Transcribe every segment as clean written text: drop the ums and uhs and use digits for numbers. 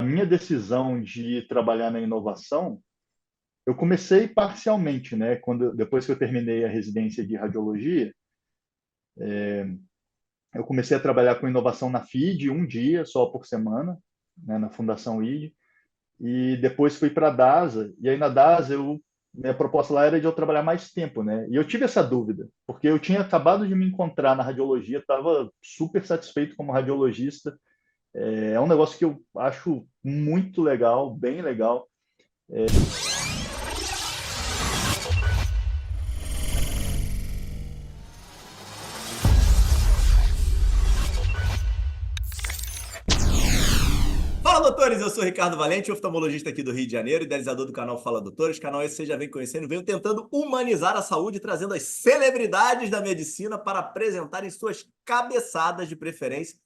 minha decisão de trabalhar na inovação, eu comecei parcialmente, né? Depois que eu terminei a residência de radiologia, eu comecei a trabalhar com inovação na FID um dia só por semana, né, na Fundação ID, e depois fui para a DASA, e aí na DASA minha proposta lá era de eu trabalhar mais tempo, né? E eu tive essa dúvida, porque eu tinha acabado de me encontrar na radiologia, estava super satisfeito como radiologista. É um negócio que eu acho muito legal, bem legal. Fala, doutores! Eu sou Ricardo Valente, oftalmologista aqui do Rio de Janeiro, idealizador do canal Fala Doutores. Canal esse você já vem conhecendo, venho tentando humanizar a saúde, trazendo as celebridades da medicina para apresentarem suas cabeçadas de preferência.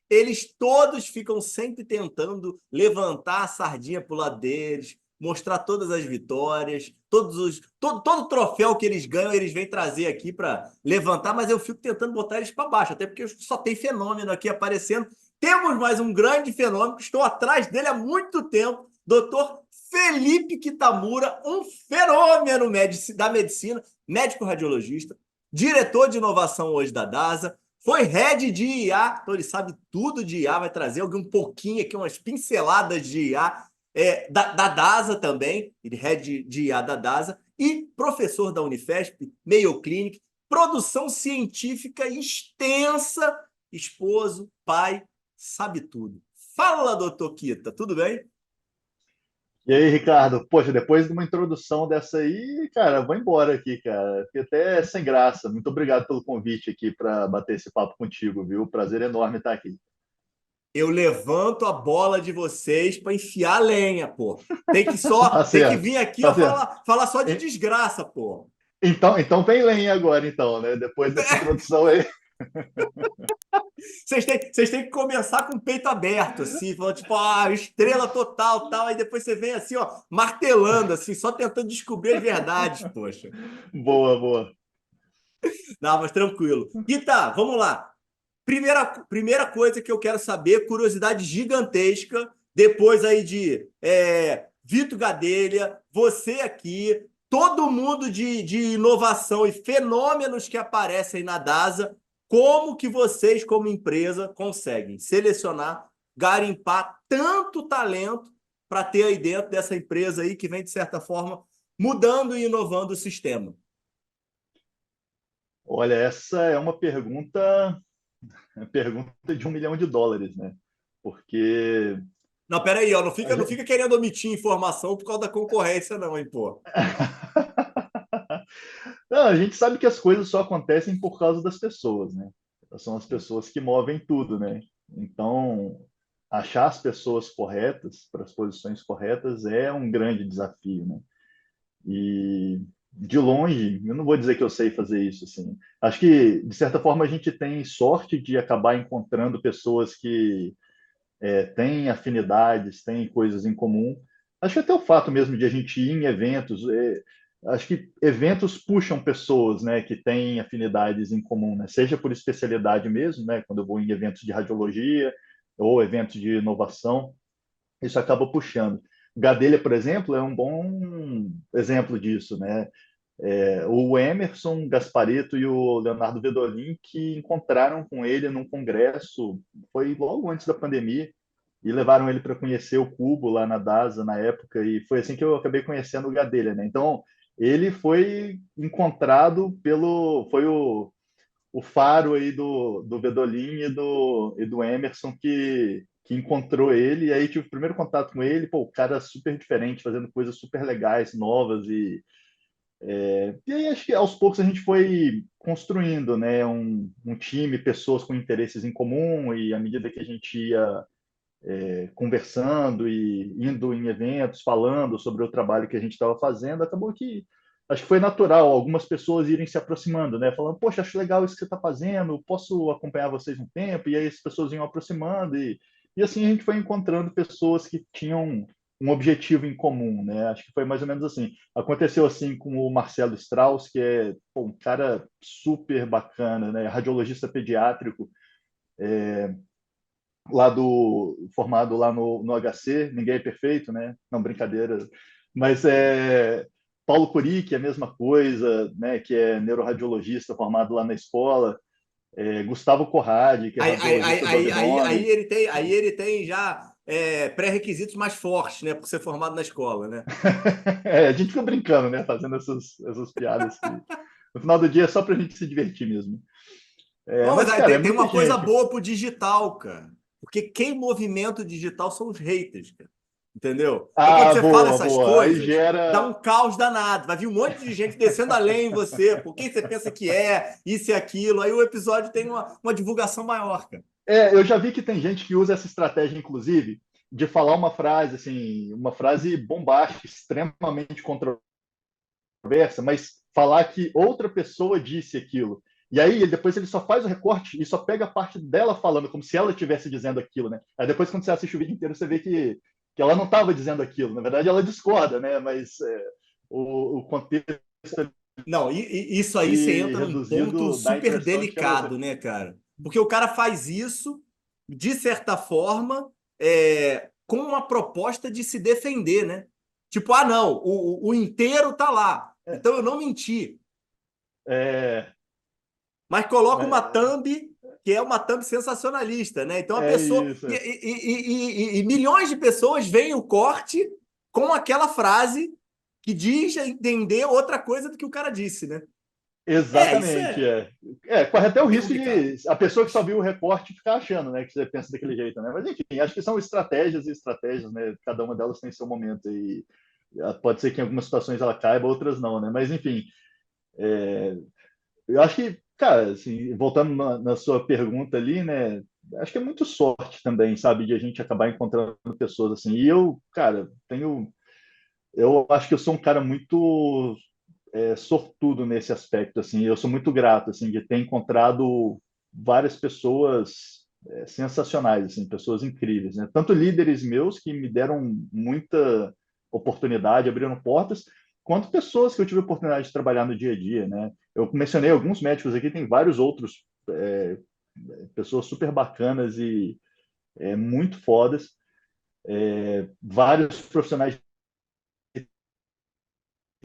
Eles todos ficam sempre tentando levantar a sardinha pro lado deles, mostrar todas as vitórias, todo troféu que eles ganham, eles vêm trazer aqui para levantar, mas eu fico tentando botar eles para baixo, até porque só tem fenômeno aqui aparecendo. Temos mais um grande fenômeno, estou atrás dele há muito tempo, doutor Felipe Kitamura, um fenômeno da medicina, médico radiologista, diretor de inovação hoje da DASA, foi head de IA, então ele sabe tudo de IA, vai trazer um pouquinho aqui, umas pinceladas de IA, da DASA também, ele head de IA da DASA, e professor da Unifesp, Mayo Clinic, produção científica extensa, esposo, pai, sabe tudo. Fala, doutor Kita, tudo bem? E aí, Ricardo, poxa, depois de uma introdução dessa aí, cara, vou embora aqui, cara. Fiquei até sem graça. Muito obrigado pelo convite aqui para bater esse papo contigo, viu? Prazer enorme estar aqui. Eu levanto a bola de vocês para enfiar a lenha, pô. Tá Tem que certo, vir aqui, tá ó, certo. falar só de E- desgraça, pô. então vem lenha agora, então, né? Depois dessa introdução aí. Vocês têm que começar com o peito aberto, assim, falando tipo, estrela total, tal, aí depois você vem assim, ó, martelando, assim, só tentando descobrir as verdades, poxa. Boa, boa. Não, mas tranquilo. E tá, vamos lá. Primeira coisa que eu quero saber, curiosidade gigantesca, depois aí de Vitor Gadelha, você aqui, todo mundo de inovação e fenômenos que aparecem na DASA, como que vocês, como empresa, conseguem selecionar, garimpar tanto talento para ter aí dentro dessa empresa aí que vem, de certa forma, mudando e inovando o sistema? Olha, essa é uma pergunta de US$ 1 milhão, né? Porque Não, peraí, ó, a não gente... fica querendo omitir informação por causa da concorrência, não, hein, pô. Não, a gente sabe que as coisas só acontecem por causa das pessoas, né? São as pessoas que movem tudo, né? Então, achar as pessoas corretas para as posições corretas é um grande desafio, né? E de longe, eu não vou dizer que eu sei fazer isso, assim. Acho que, de certa forma, a gente tem sorte de acabar encontrando pessoas que têm afinidades, têm coisas em comum. Acho que até o fato mesmo de a gente ir em eventos, acho que eventos puxam pessoas, né, que têm afinidades em comum, né? Seja por especialidade mesmo, né, quando eu vou em eventos de radiologia ou eventos de inovação, isso acaba puxando. Gadelha, por exemplo, é um bom exemplo disso, né? O Emerson Gasparetto e o Leonardo Vedolin que encontraram com ele num congresso, foi logo antes da pandemia, e levaram ele para conhecer o Cubo lá na DASA na época, e foi assim que eu acabei conhecendo o Gadelha, né? Então, ele foi encontrado foi o faro aí do Vedolin e do Emerson que encontrou ele, e aí tive o primeiro contato com ele, pô, o cara super diferente, fazendo coisas super legais, novas, e aí acho que aos poucos a gente foi construindo, né, um time, pessoas com interesses em comum, e à medida que a gente ia conversando e indo em eventos, falando sobre o trabalho que a gente estava fazendo, acabou que acho que foi natural algumas pessoas irem se aproximando, né? Falando, poxa, acho legal isso que você está fazendo, posso acompanhar vocês um tempo? E aí as pessoas iam aproximando e assim a gente foi encontrando pessoas que tinham um objetivo em comum, né? Acho que foi mais ou menos assim. Aconteceu assim com o Marcelo Strauss, que é pô, um cara super bacana, né? Radiologista pediátrico, formado lá no HC, ninguém é perfeito, né? Não, brincadeira. Mas Paulo Curi, que é a mesma coisa, né? Que é neuroradiologista formado lá na escola. Gustavo Corradi, que é radiologista do abdômen. Aí ele tem já pré-requisitos mais fortes, né? Por ser formado na escola, né? A gente fica brincando, né? Fazendo essas piadas que no final do dia é só para a gente se divertir mesmo. Não, mas Mas, aí cara, é tem muita uma coisa gente. boa pro digital, cara. Porque quem movimenta o digital são os haters, cara. Entendeu? Então, quando Ah, você fala boa, essas boa. Aí coisas, dá gera. um caos danado. Vai vir um monte de gente descendo além em você. Por quem você pensa que é, isso e aquilo. Aí o episódio tem uma divulgação maior, cara. Eu já vi que tem gente que usa essa estratégia, inclusive, de falar uma frase, assim, uma frase bombástica, extremamente controversa, mas falar que outra pessoa disse aquilo. E aí, depois ele só faz o recorte e só pega a parte dela falando, como se ela estivesse dizendo aquilo, né? Aí depois, quando você assiste o vídeo inteiro, você vê que ela não estava dizendo aquilo. Na verdade, ela discorda, né? Mas o contexto Não, isso aí você entra num ponto reduzido dá a super impressão de que ela. delicado, né, cara? Porque o cara faz isso, de certa forma, com uma proposta de se defender, né? Tipo, ah, não, o inteiro tá lá. Então eu não menti. É, Mas coloca uma é, thumb que é uma thumb sensacionalista, né? Então a é pessoa. isso. E milhões de pessoas veem o corte com aquela frase que diz entender outra coisa do que o cara disse, né? Isso Exatamente, corre até o é risco complicado. de a pessoa que só viu o recorte ficar achando, né, que você pensa daquele jeito, né? Mas enfim, acho que são estratégias e estratégias, né? Cada uma delas tem seu momento e pode ser que em algumas situações ela caiba, outras não, né? Mas enfim, eu acho que, cara, assim, voltando na sua pergunta ali, né? Acho que é muito sorte também, sabe, de a gente acabar encontrando pessoas assim. E eu, cara, eu acho que eu sou um cara muito sortudo nesse aspecto, assim. Eu sou muito grato, assim, de ter encontrado várias pessoas sensacionais, assim, pessoas incríveis, né? Tanto líderes meus que me deram muita oportunidade, abriram portas, quanto pessoas que eu tive a oportunidade de trabalhar no dia a dia, né? Eu mencionei alguns médicos aqui, tem vários outros pessoas super bacanas e muito fodas, vários profissionais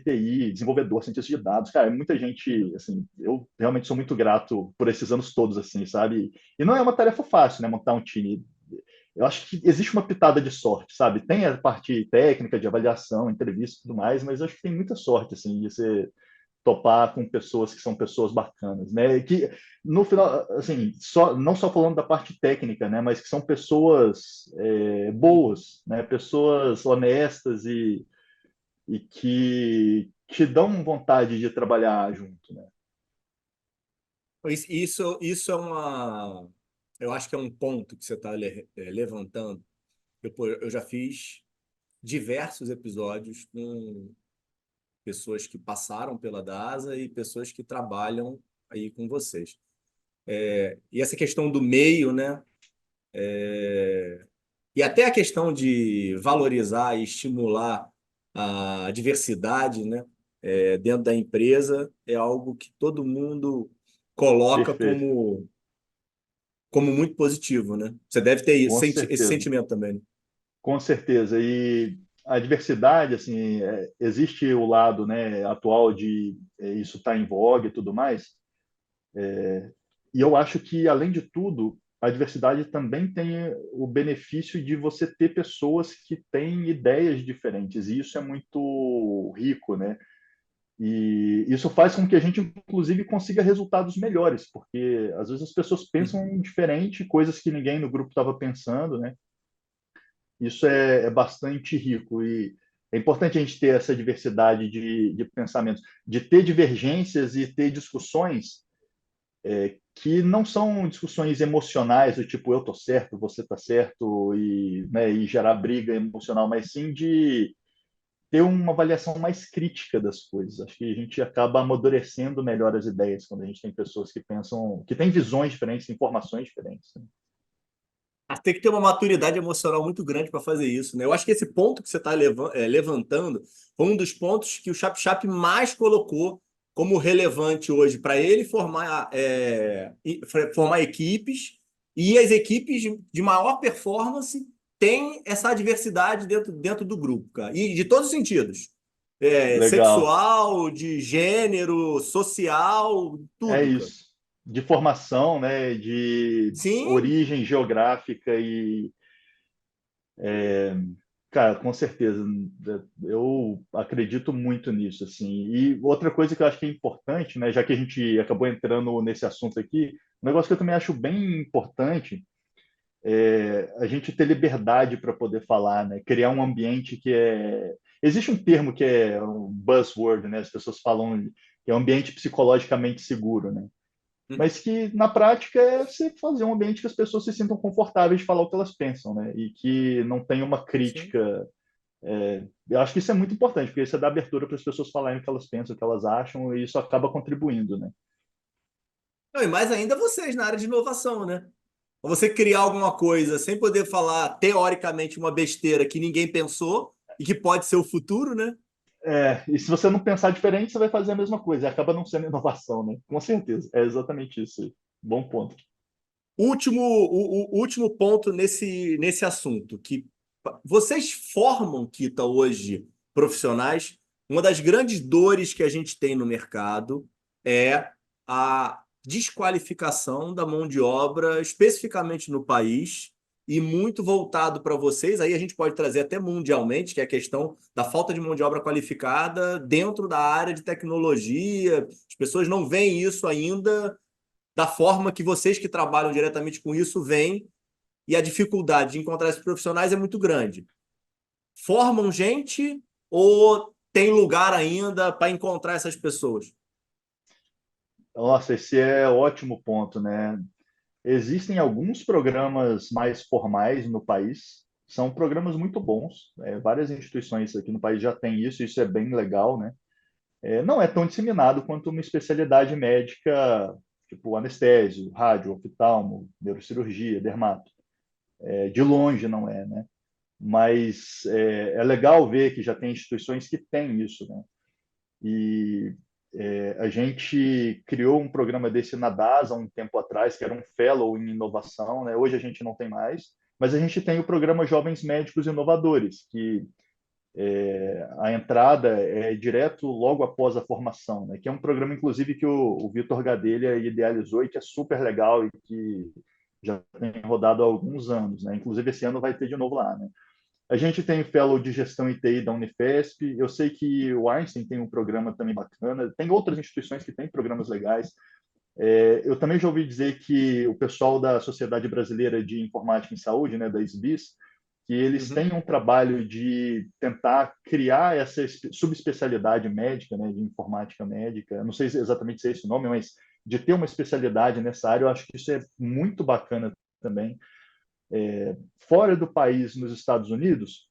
TI, desenvolvedor, cientista de dados, cara, é muita gente, assim, eu realmente sou muito grato por esses anos todos, assim, sabe? E não é uma tarefa fácil, né, montar um time. Eu acho que existe uma pitada de sorte, sabe? Tem a parte técnica de avaliação, entrevista e tudo mais, mas eu acho que tem muita sorte, assim, de você topar com pessoas que são pessoas bacanas, né? Que no final, assim, não só falando da parte técnica, né, mas que são pessoas boas, né? Pessoas honestas e que te dão vontade de trabalhar junto, né? Isso é uma. Eu acho que é um ponto que você está levantando. Eu já fiz diversos episódios com pessoas que passaram pela DASA e pessoas que trabalham aí com vocês. E essa questão do meio, né? E até a questão de valorizar e estimular a diversidade, né? Dentro da empresa é algo que todo mundo coloca Perfeito, como muito positivo, né? Você deve ter com esse certeza, sentimento também, né? com certeza. E a diversidade, assim, existe o lado, né, atual de isso estar em voga e tudo mais. E eu acho que, além de tudo, a diversidade também tem o benefício de você ter pessoas que têm ideias diferentes, e isso é muito rico, né? E isso faz com que a gente, inclusive, consiga resultados melhores, porque às vezes as pessoas pensam diferente, coisas que ninguém no grupo estava pensando, né? Isso é bastante rico e é importante a gente ter essa diversidade de pensamentos, de ter divergências e ter discussões que não são discussões emocionais do tipo eu tô certo, você tá certo e, né, e gerar briga emocional, mas sim de ter uma avaliação mais crítica das coisas. Acho que a gente acaba amadurecendo melhor as ideias quando a gente tem pessoas que pensam, que têm visões diferentes, informações diferentes, né? Tem que ter uma maturidade emocional muito grande para fazer isso, né? Eu acho que esse ponto que você está levantando foi um dos pontos que o Chap Chap mais colocou como relevante hoje para ele formar equipes E as equipes de maior performance têm essa adversidade dentro do grupo, cara. E de todos os sentidos. Legal. Sexual, de gênero, social, É tudo, cara. isso. De formação, né? De Sim, origem geográfica e cara, com certeza, eu acredito muito nisso, assim. E outra coisa que eu acho que é importante, né, já que a gente acabou entrando nesse assunto aqui, um negócio que eu também acho bem importante é a gente ter liberdade para poder falar, né, criar um ambiente que é... Existe um termo que é um buzzword, né, as pessoas falam que é um ambiente psicologicamente seguro, né, mas que na prática é você fazer um ambiente que as pessoas se sintam confortáveis de falar o que elas pensam, né, e que não tenha uma sim. crítica. Eu acho que isso é muito importante, porque isso dá abertura para as pessoas falarem o que elas pensam, o que elas acham, e isso acaba contribuindo, né? Não, e mais ainda vocês na área de inovação, né? Você criar alguma coisa sem poder falar teoricamente uma besteira que ninguém pensou e que pode ser o futuro, né? E se você não pensar diferente, você vai fazer a mesma coisa, e acaba não sendo inovação, né? Com certeza, é exatamente isso aí. Bom ponto. O último ponto nesse assunto, que vocês formam, Kita, hoje, profissionais. Uma das grandes dores que a gente tem no mercado é a desqualificação da mão de obra, especificamente no país, e muito voltado para vocês. Aí a gente pode trazer até mundialmente, que é a questão da falta de mão de obra qualificada dentro da área de tecnologia. As pessoas não veem isso ainda da forma que vocês que trabalham diretamente com isso veem, e a dificuldade de encontrar esses profissionais é muito grande. Formam gente ou tem lugar ainda para encontrar essas pessoas? Nossa, esse é ótimo ponto, né? Existem alguns programas mais formais no país, são programas muito bons, várias instituições aqui no país já têm isso, isso é bem legal, né? Não é tão disseminado quanto uma especialidade médica, tipo anestésio, rádio, oftalmo, neurocirurgia, dermato. De longe não é, né? Mas é legal ver que já tem instituições que têm isso, né? E a gente criou um programa desse na DASA há um tempo atrás, que era um Fellow em Inovação, né? Hoje a gente não tem mais, mas a gente tem o programa Jovens Médicos Inovadores, que a entrada é direto logo após a formação, né? Que é um programa, inclusive, que o Vitor Gadelha idealizou e que é super legal e que já tem rodado há alguns anos, né? Inclusive, esse ano vai ter de novo lá, né? A gente tem o Fellow de Gestão e TI da Unifesp. Eu sei que o Einstein tem um programa também bacana. Tem outras instituições que têm programas legais. Eu também já ouvi dizer que o pessoal da Sociedade Brasileira de Informática em Saúde, né, da SBIS, que eles Uhum. têm um trabalho de tentar criar essa subespecialidade médica, né, de informática médica. Não sei exatamente se é esse o nome, mas de ter uma especialidade nessa área, eu acho que isso é muito bacana também. Fora do país, nos Estados Unidos,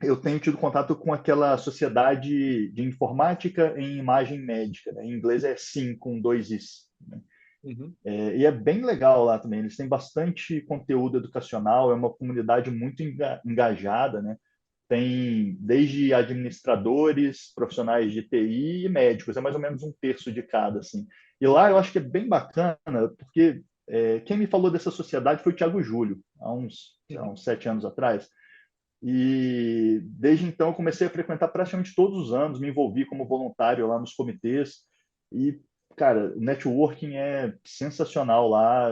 eu tenho tido contato com aquela sociedade de informática em imagem médica, né? Em inglês é SIM, com dois Is. Né? Uhum. E é bem legal lá também. Eles têm bastante conteúdo educacional, é uma comunidade muito engajada, né? Tem desde administradores, profissionais de TI e médicos, é mais ou menos um terço de cada, assim. E lá eu acho que é bem bacana, porque quem me falou dessa sociedade foi o Thiago Júlio, há sei lá, Uhum. uns 7 anos atrás. E desde então eu comecei a frequentar praticamente todos os anos, me envolvi como voluntário lá nos comitês. E, cara, o networking é sensacional lá.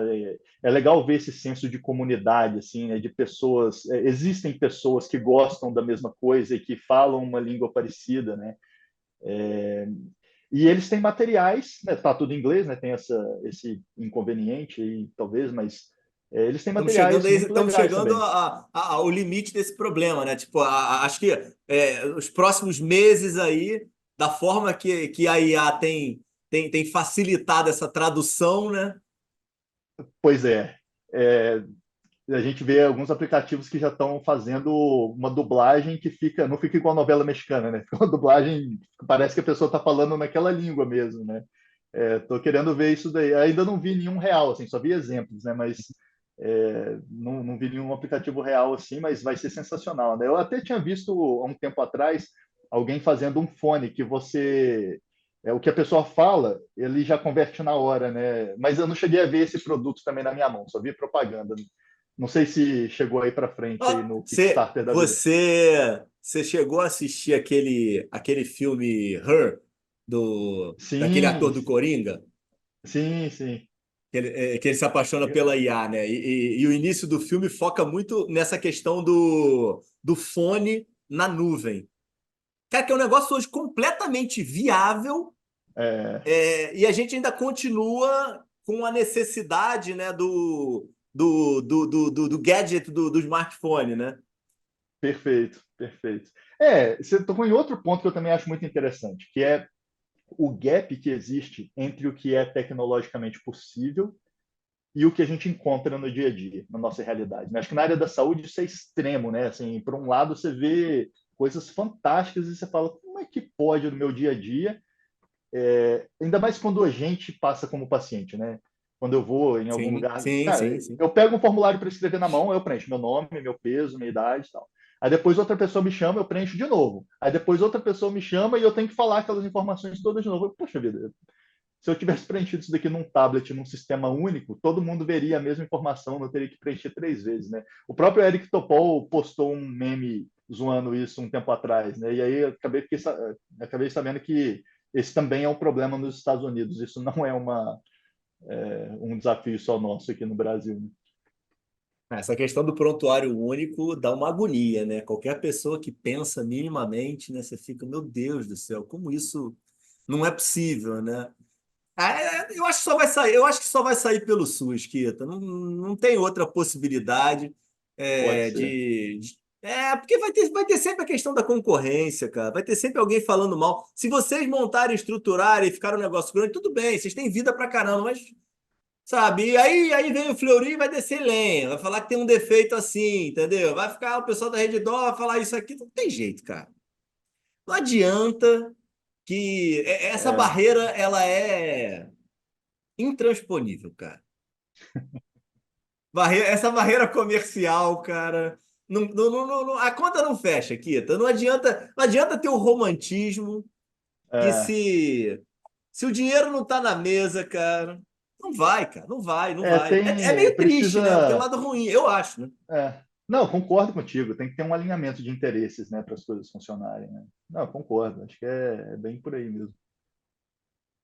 É legal ver esse senso de comunidade, assim, né, de pessoas. Existem pessoas que gostam da mesma coisa e que falam uma língua parecida, né? E eles têm materiais, né? Tá tudo em inglês, né? Tem esse inconveniente aí, talvez, mas eles têm materiais muito Estamos legais chegando também. ao limite desse problema, né? Tipo, acho que os próximos meses aí, da forma que a IA tem facilitado essa tradução, né? Pois é, a gente vê alguns aplicativos que já estão fazendo uma dublagem que não fica igual a novela mexicana, né? Fica uma dublagem que parece que a pessoa está falando naquela língua mesmo, né? Estou querendo ver isso daí. Ainda não vi nenhum real, assim, só vi exemplos, né? Mas não vi nenhum aplicativo real assim, mas vai ser sensacional, né? Eu até tinha visto há um tempo atrás alguém fazendo um fone que você o que a pessoa fala, ele já converte na hora, né? Mas eu não cheguei a ver esse produto também na minha mão, só vi propaganda. Não sei se chegou aí para frente aí Ó, no Kickstarter da vida. você chegou a assistir aquele filme Her, daquele Sim, ator do Coringa? sim, sim. Que ele se apaixona pela IA, né? E o início do filme foca muito nessa questão do fone na nuvem. Cara, que é um negócio hoje completamente viável, É, e a gente ainda continua com a necessidade, né, do gadget do smartphone, né? perfeito, perfeito. Você tocou em outro ponto que eu também acho muito interessante, que é o gap que existe entre o que é tecnologicamente possível e o que a gente encontra no dia a dia, na nossa realidade, né? Acho que na área da saúde isso é extremo, né? Assim, por um lado você vê coisas fantásticas e você fala, como é que pode no meu dia a dia? Ainda mais quando a gente passa como paciente, né? Quando eu vou em algum Sim, lugar, sim, cara, sim, sim. eu pego um formulário para escrever na mão, eu preencho meu nome, meu peso, minha idade e tal. Aí depois outra pessoa me chama, eu preencho de novo. Aí depois outra pessoa me chama e eu tenho que falar aquelas informações todas de novo. Poxa vida, se eu tivesse preenchido isso daqui num tablet, num sistema único, todo mundo veria a mesma informação, não teria que preencher 3 vezes, né? O próprio Eric Topol postou um meme zoando isso um tempo atrás, né? E aí eu acabei sabendo que esse também é um problema nos Estados Unidos. Isso não é um desafio só nosso aqui no Brasil, né? Essa questão do prontuário único dá uma agonia, né? Qualquer pessoa que pensa minimamente, né? Você fica, meu Deus do céu, como isso não é possível, né? Eu acho que só vai sair, eu acho que só vai sair pelo SUS, Kita. Não, não tem outra possibilidade Pode ser. porque vai ter sempre a questão da concorrência, cara. Vai ter sempre alguém falando mal. Se vocês montarem, estruturarem e ficar um negócio grande, tudo bem, vocês têm vida pra caramba, mas sabe? E aí vem o Fleury e vai descer lenha, vai falar que tem um defeito assim, entendeu? Vai ficar o pessoal da Redditor vai falar isso aqui, não tem jeito, cara. Não adianta que essa É, barreira ela é intransponível, cara. Essa barreira comercial, cara, a conta não fecha, Kita. Não adianta ter o romantismo que é, se o dinheiro não tá na mesa, cara, não vai, cara, não vai, não vai. É meio triste, né? Tem um precisa. lado ruim, eu acho, né? Não, concordo contigo. Tem que ter um alinhamento de interesses, né, para as coisas funcionarem, né? Não, concordo. Acho que é bem por aí mesmo.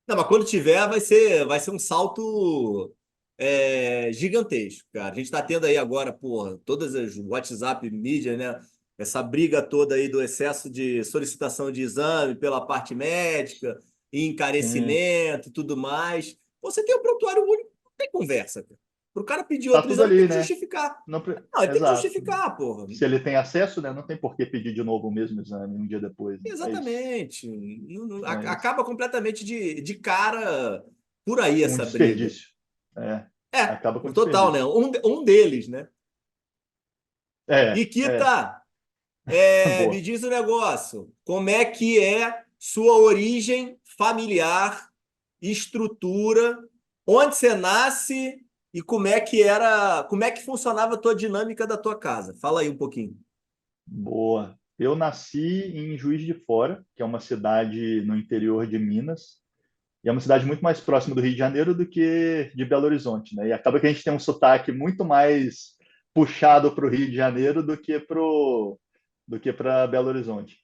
Não, mas quando tiver, vai ser um salto gigantesco, cara. A gente está tendo aí agora, porra, todas as WhatsApp mídia, né? Essa briga toda aí do excesso de solicitação de exame pela parte médica, e Sim, encarecimento e tudo mais. Você tem o prontuário único, não tem conversa, cara. Para o cara pedir tá outro tudo exame, tem ali, que né? justificar. Não, Não, ele tem que exato. justificar, porra. Se ele tem acesso, né, não tem por que pedir de novo o mesmo exame um dia depois, né? É isso. Exatamente. É isso. Acaba completamente de cara por aí Um essa briga. desperdício. É, É, acaba com o total, né? desperdício. Um deles, né? É, é. Nikita, me Boa. diz o negócio. Como é que é sua origem familiar, estrutura, onde você nasce e como é que funcionava a tua dinâmica da tua casa? Fala aí um pouquinho. Boa. Eu nasci em Juiz de Fora, que é uma cidade no interior de Minas, e é uma cidade muito mais próxima do Rio de Janeiro do que de Belo Horizonte, né? E acaba que a gente tem um sotaque muito mais puxado para o Rio de Janeiro do que para Belo Horizonte.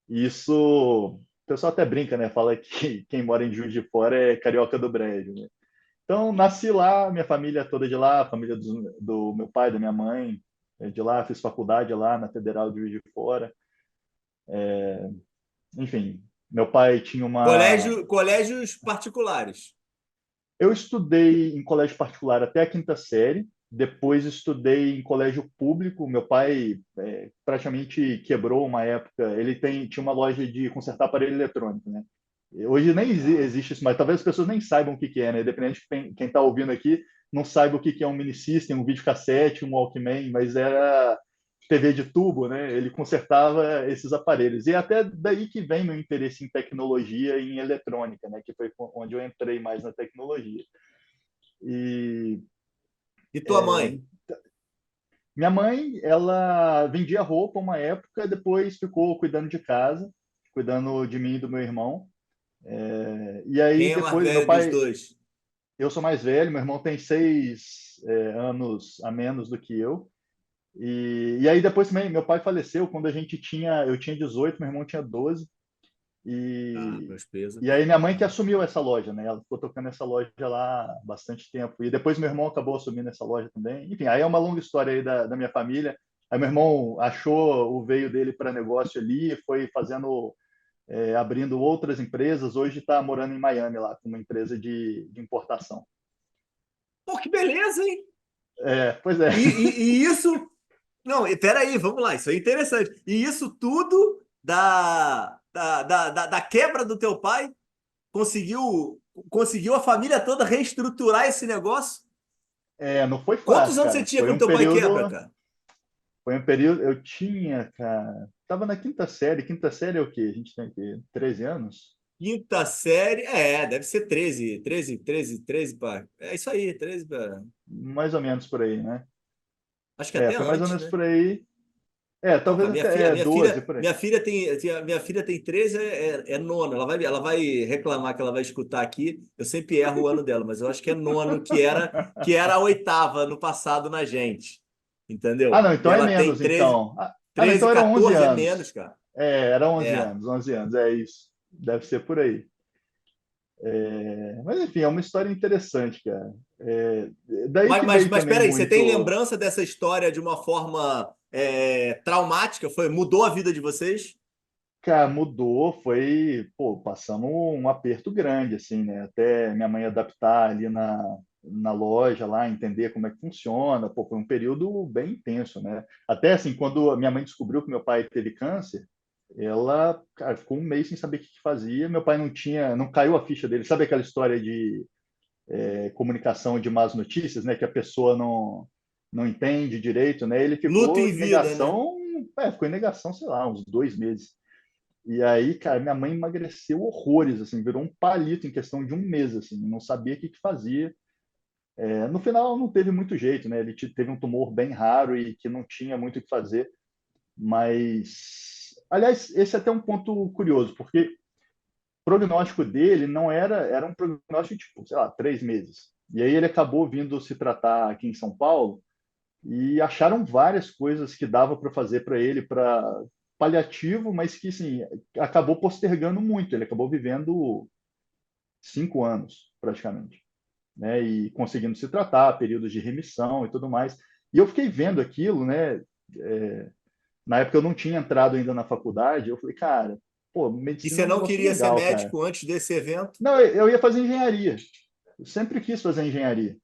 E isso, o pessoal até brinca, né? Fala que quem mora em Juiz de Fora é carioca do brejo, né? Então, nasci lá, minha família é toda de lá, a família do meu pai, da minha mãe, é de lá, fiz faculdade lá na Federal de Juiz de Fora. Enfim, meu pai tinha uma. Colégios particulares. Eu estudei em colégio particular até a quinta série, depois estudei em colégio público. Meu pai praticamente quebrou uma época. Ele tinha uma loja de consertar aparelho eletrônico, né? Hoje nem Ah, existe isso, mas talvez as pessoas nem saibam o que é, né? Independente de quem está ouvindo aqui não saiba o que é um mini system, um videocassete, um Walkman, mas era TV de tubo, né? Ele consertava esses aparelhos. E é até daí que vem meu interesse em tecnologia e em eletrônica, né? Que foi onde eu entrei mais na tecnologia. E e tua mãe? minha mãe, ela vendia roupa uma época, depois ficou cuidando de casa, cuidando de mim e do meu irmão. E aí Quem é mais depois meu velho dos pai, dois? eu sou mais velho, meu irmão tem 6 anos a menos do que eu. E aí depois também meu pai faleceu quando eu tinha 18, meu irmão tinha 12. Ah, E, meus pesos. e aí minha mãe que assumiu essa loja, né? Ela ficou tocando essa loja lá há bastante tempo. E depois meu irmão acabou assumindo essa loja também. Enfim, aí é uma longa história aí da minha família. Aí meu irmão achou o veio dele para negócio ali, foi fazendo, abrindo outras empresas. Hoje está morando em Miami lá, com uma empresa de importação. Pô, que beleza, hein? Pois é. E isso. Não, peraí, vamos lá, isso é interessante. E isso tudo da quebra do teu pai conseguiu a família toda reestruturar esse negócio? Não foi Quantos fácil, anos você cara. tinha quando teu pai quebra, cara? Foi um período, eu tinha, cara, tava na quinta série. Quinta série é o quê? A gente tem aqui 13 anos? Quinta série, deve ser 13, pá. É isso aí, 13, pá. Mais ou menos por aí, né? Acho que até Foi mais ou antes, menos né? por aí. Não, Talvez cara, até 12 por aí. minha filha tem 13, é nono. Ela vai reclamar que ela vai escutar aqui. Eu sempre erro o ano dela, mas eu acho que é nono, que era a oitava no passado na gente. Ah, Entendeu? não, E então é ela tem menos, 13, então. Não, então 13, eram 11 14 é menos, anos. cara. Era 11 É. anos, 11 anos, é isso. Deve ser por aí. Mas, enfim, é uma história interessante, cara. Daí que veio Mas também peraí, você tem muito. lembrança dessa história de uma forma traumática? Mudou a vida de vocês? Cara, mudou, foi, pô, passamos um aperto grande, assim, né? Até minha mãe adaptar ali na loja lá, entender como é que funciona. Pô, foi um período bem intenso, né? Até assim, quando a minha mãe descobriu que meu pai teve câncer, ela, cara, ficou um mês sem saber o que fazia. Meu pai não caiu a ficha dele. Sabe aquela história de comunicação de más notícias, né? Que a pessoa não entende direito, né? Ele Luto ficou em em vida, né? negação, ficou em negação, sei lá, uns 2 meses. E aí, cara, minha mãe emagreceu horrores, assim, virou um palito em questão de um mês, assim, não sabia o que fazia. No final, não teve muito jeito, né? Ele teve um tumor bem raro e que não tinha muito o que fazer. Mas, aliás, esse é até um ponto curioso, porque o prognóstico dele não era um prognóstico, tipo, sei lá, 3 meses. E aí ele acabou vindo se tratar aqui em São Paulo e acharam várias coisas que dava para fazer para ele, para paliativo, mas que assim, acabou postergando muito. Ele acabou vivendo 5 anos, praticamente, né? E conseguindo se tratar, períodos de remissão e tudo mais. E eu fiquei vendo aquilo, né? É, Na época eu não tinha entrado ainda na faculdade. Eu falei, cara, pô, E medicina é você um não negócio queria ser legal, cara. médico antes desse evento? Não, eu ia fazer engenharia. Eu sempre quis fazer engenharia.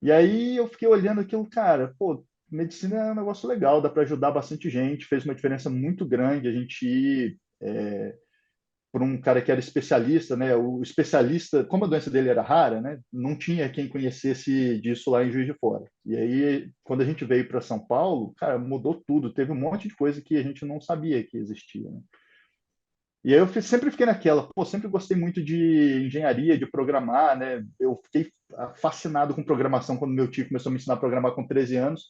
E aí eu fiquei olhando aquilo, cara, pô, medicina é um negócio legal, dá para ajudar bastante gente, fez uma diferença muito grande a gente ir por um cara que era especialista, né? O especialista, como a doença dele era rara, né? Não tinha quem conhecesse disso lá em Juiz de Fora. E aí, quando a gente veio para São Paulo, cara, mudou tudo, teve um monte de coisa que a gente não sabia que existia, né? E aí eu sempre fiquei naquela, pô, sempre gostei muito de engenharia, de programar, né? Eu fiquei fascinado com programação quando meu tio começou a me ensinar a programar com 13 anos.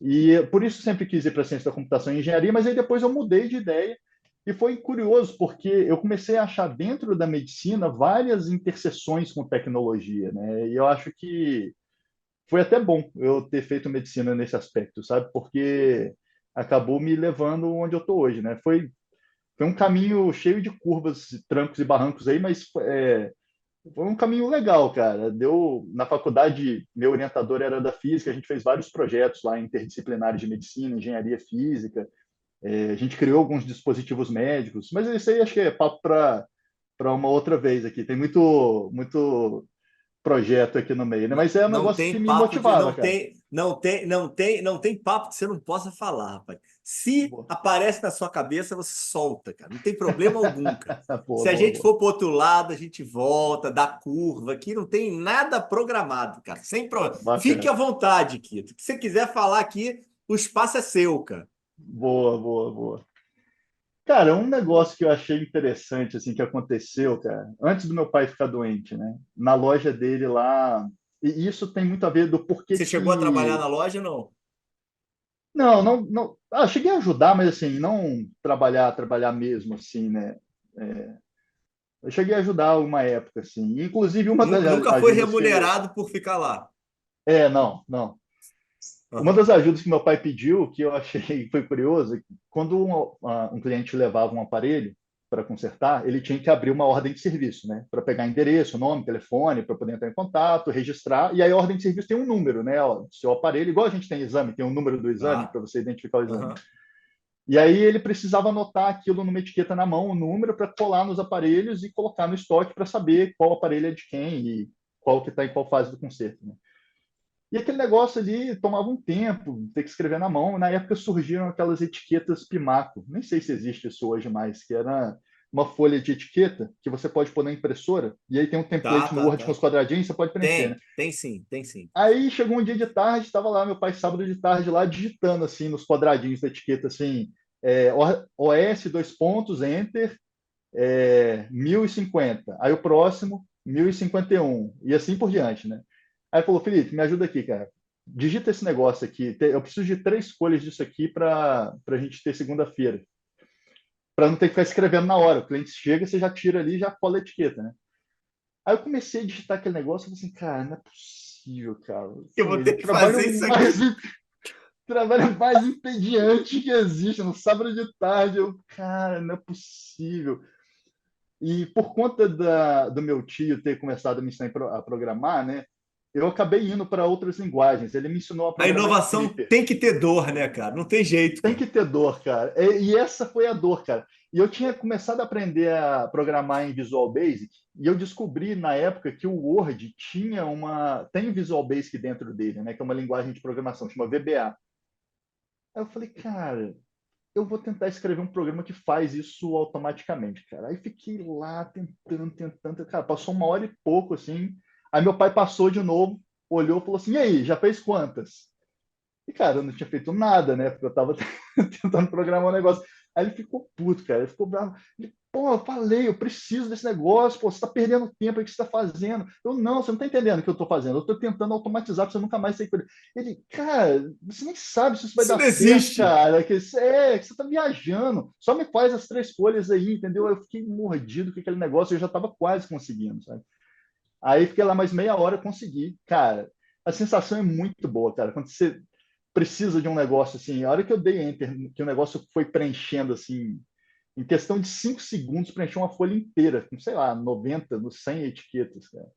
E por isso sempre quis ir para a ciência da computação e engenharia, mas aí depois eu mudei de ideia e foi curioso, porque eu comecei a achar dentro da medicina várias interseções com tecnologia, né? E eu acho que foi até bom eu ter feito medicina nesse aspecto, sabe? Porque acabou me levando onde eu estou hoje, né? Foi um caminho cheio de curvas, trancos e barrancos aí, mas foi um caminho legal, cara. Deu na faculdade, meu orientador era da física, a gente fez vários projetos lá interdisciplinares de medicina, engenharia física. A gente criou alguns dispositivos médicos, mas isso aí acho que é papo para uma outra vez aqui. Tem muito projeto aqui no meio, né? Mas é um Não negócio que tem me papo de motivava, cara. não tem papo que você não possa falar, rapaz. Se Boa, aparece na sua cabeça, você solta, cara. Não tem problema algum, cara. boa, Se a boa, gente boa. for para outro lado, a gente volta, dá curva. Aqui não tem nada programado, cara. Sem problema. Fique à Bacana. vontade, Kito. O que você quiser falar aqui, o espaço é seu, cara. Boa, boa, boa. Cara, um negócio que eu achei interessante, assim, que aconteceu, cara, antes do meu pai ficar doente, né? Na loja dele lá, e isso tem muito a ver do porquê Você chegou a trabalhar que... na loja, não? Não, não, não... cheguei a ajudar, mas assim, não trabalhar mesmo, assim, né? Eu cheguei a ajudar uma época, assim. Inclusive, uma das Nunca foi ajudas que... remunerado por ficar lá. Não, não. Uma Aham. das ajudas que meu pai pediu, que eu achei foi curioso, é que quando um cliente levava um aparelho para consertar, ele tinha que abrir uma ordem de serviço, né? Para pegar endereço, nome, telefone, para poder entrar em contato, registrar. E aí a ordem de serviço tem um número, né? Ó, seu aparelho, igual a gente tem exame, tem um número do exame Tá. para você identificar o exame. Aham. E aí ele precisava anotar aquilo numa etiqueta na mão, o número, para colar nos aparelhos e colocar no estoque para saber qual aparelho é de quem e qual que está em qual fase do conserto, né? E aquele negócio ali tomava um tempo, ter que escrever na mão. Na época surgiram aquelas etiquetas Pimaco, nem sei se existe isso hoje mais, que era uma folha de etiqueta que você pode pôr na impressora, e aí tem um Tá, template no tá, Word com os tá. quadradinhos, você pode preencher, né? Tem sim, tem sim. Aí chegou um dia de tarde, estava lá meu pai sábado de tarde lá digitando assim nos quadradinhos da etiqueta assim, OS dois pontos, Enter, 1050. Aí o próximo, 1051. E assim por diante, né? Aí falou, Felipe, me ajuda aqui, cara. Digita esse negócio aqui. Eu preciso de 3 folhas disso aqui para a gente ter segunda-feira. Para não ter que ficar escrevendo na hora. O cliente chega, você já tira ali e já cola a etiqueta, né? Aí eu comecei a digitar aquele negócio e falei assim, cara, não é possível, cara. Eu vou Assim, ter que fazer isso aqui. trabalho mais entediante que existe no sábado de tarde. Eu, cara, não é possível. E por conta do meu tio ter começado a me ensinar a programar, né, eu acabei indo para outras linguagens. Ele me ensinou a A programar em inovação Clipper. tem que ter dor, né, cara? Não tem jeito, Tem cara. que ter dor, cara. E essa foi a dor, cara. E eu tinha começado a aprender a programar em Visual Basic, e eu descobri na época que o Word tem Visual Basic dentro dele, né, que é uma linguagem de programação, chama VBA. Aí eu falei, cara, eu vou tentar escrever um programa que faz isso automaticamente, cara. Aí fiquei lá tentando. Cara, passou uma hora e pouco, assim. Aí meu pai passou de novo, olhou e falou assim: e aí, já fez quantas? E, cara, eu não tinha feito nada, né? Porque eu tava tentando programar um negócio. Aí ele ficou puto, cara. Ele ficou bravo. Ele, pô, eu falei, eu preciso desse negócio, pô, você tá perdendo tempo aí que você tá fazendo. Eu, não, você não tá entendendo o que eu tô fazendo. Eu tô tentando automatizar pra você nunca mais sair com ele. Ele, cara, você nem sabe se isso vai Isso dar não certo, existe. cara. Que você tá viajando. Só me faz as 3 folhas aí, entendeu? Eu fiquei mordido com aquele negócio, eu já tava quase conseguindo, sabe? Aí fiquei lá mais meia hora, consegui. Cara, a sensação é muito boa, cara. Quando você precisa de um negócio assim, a hora que eu dei enter, que o negócio foi preenchendo assim, em questão de 5 segundos, preencheu uma folha inteira, com, sei lá, 90, 100 etiquetas, cara.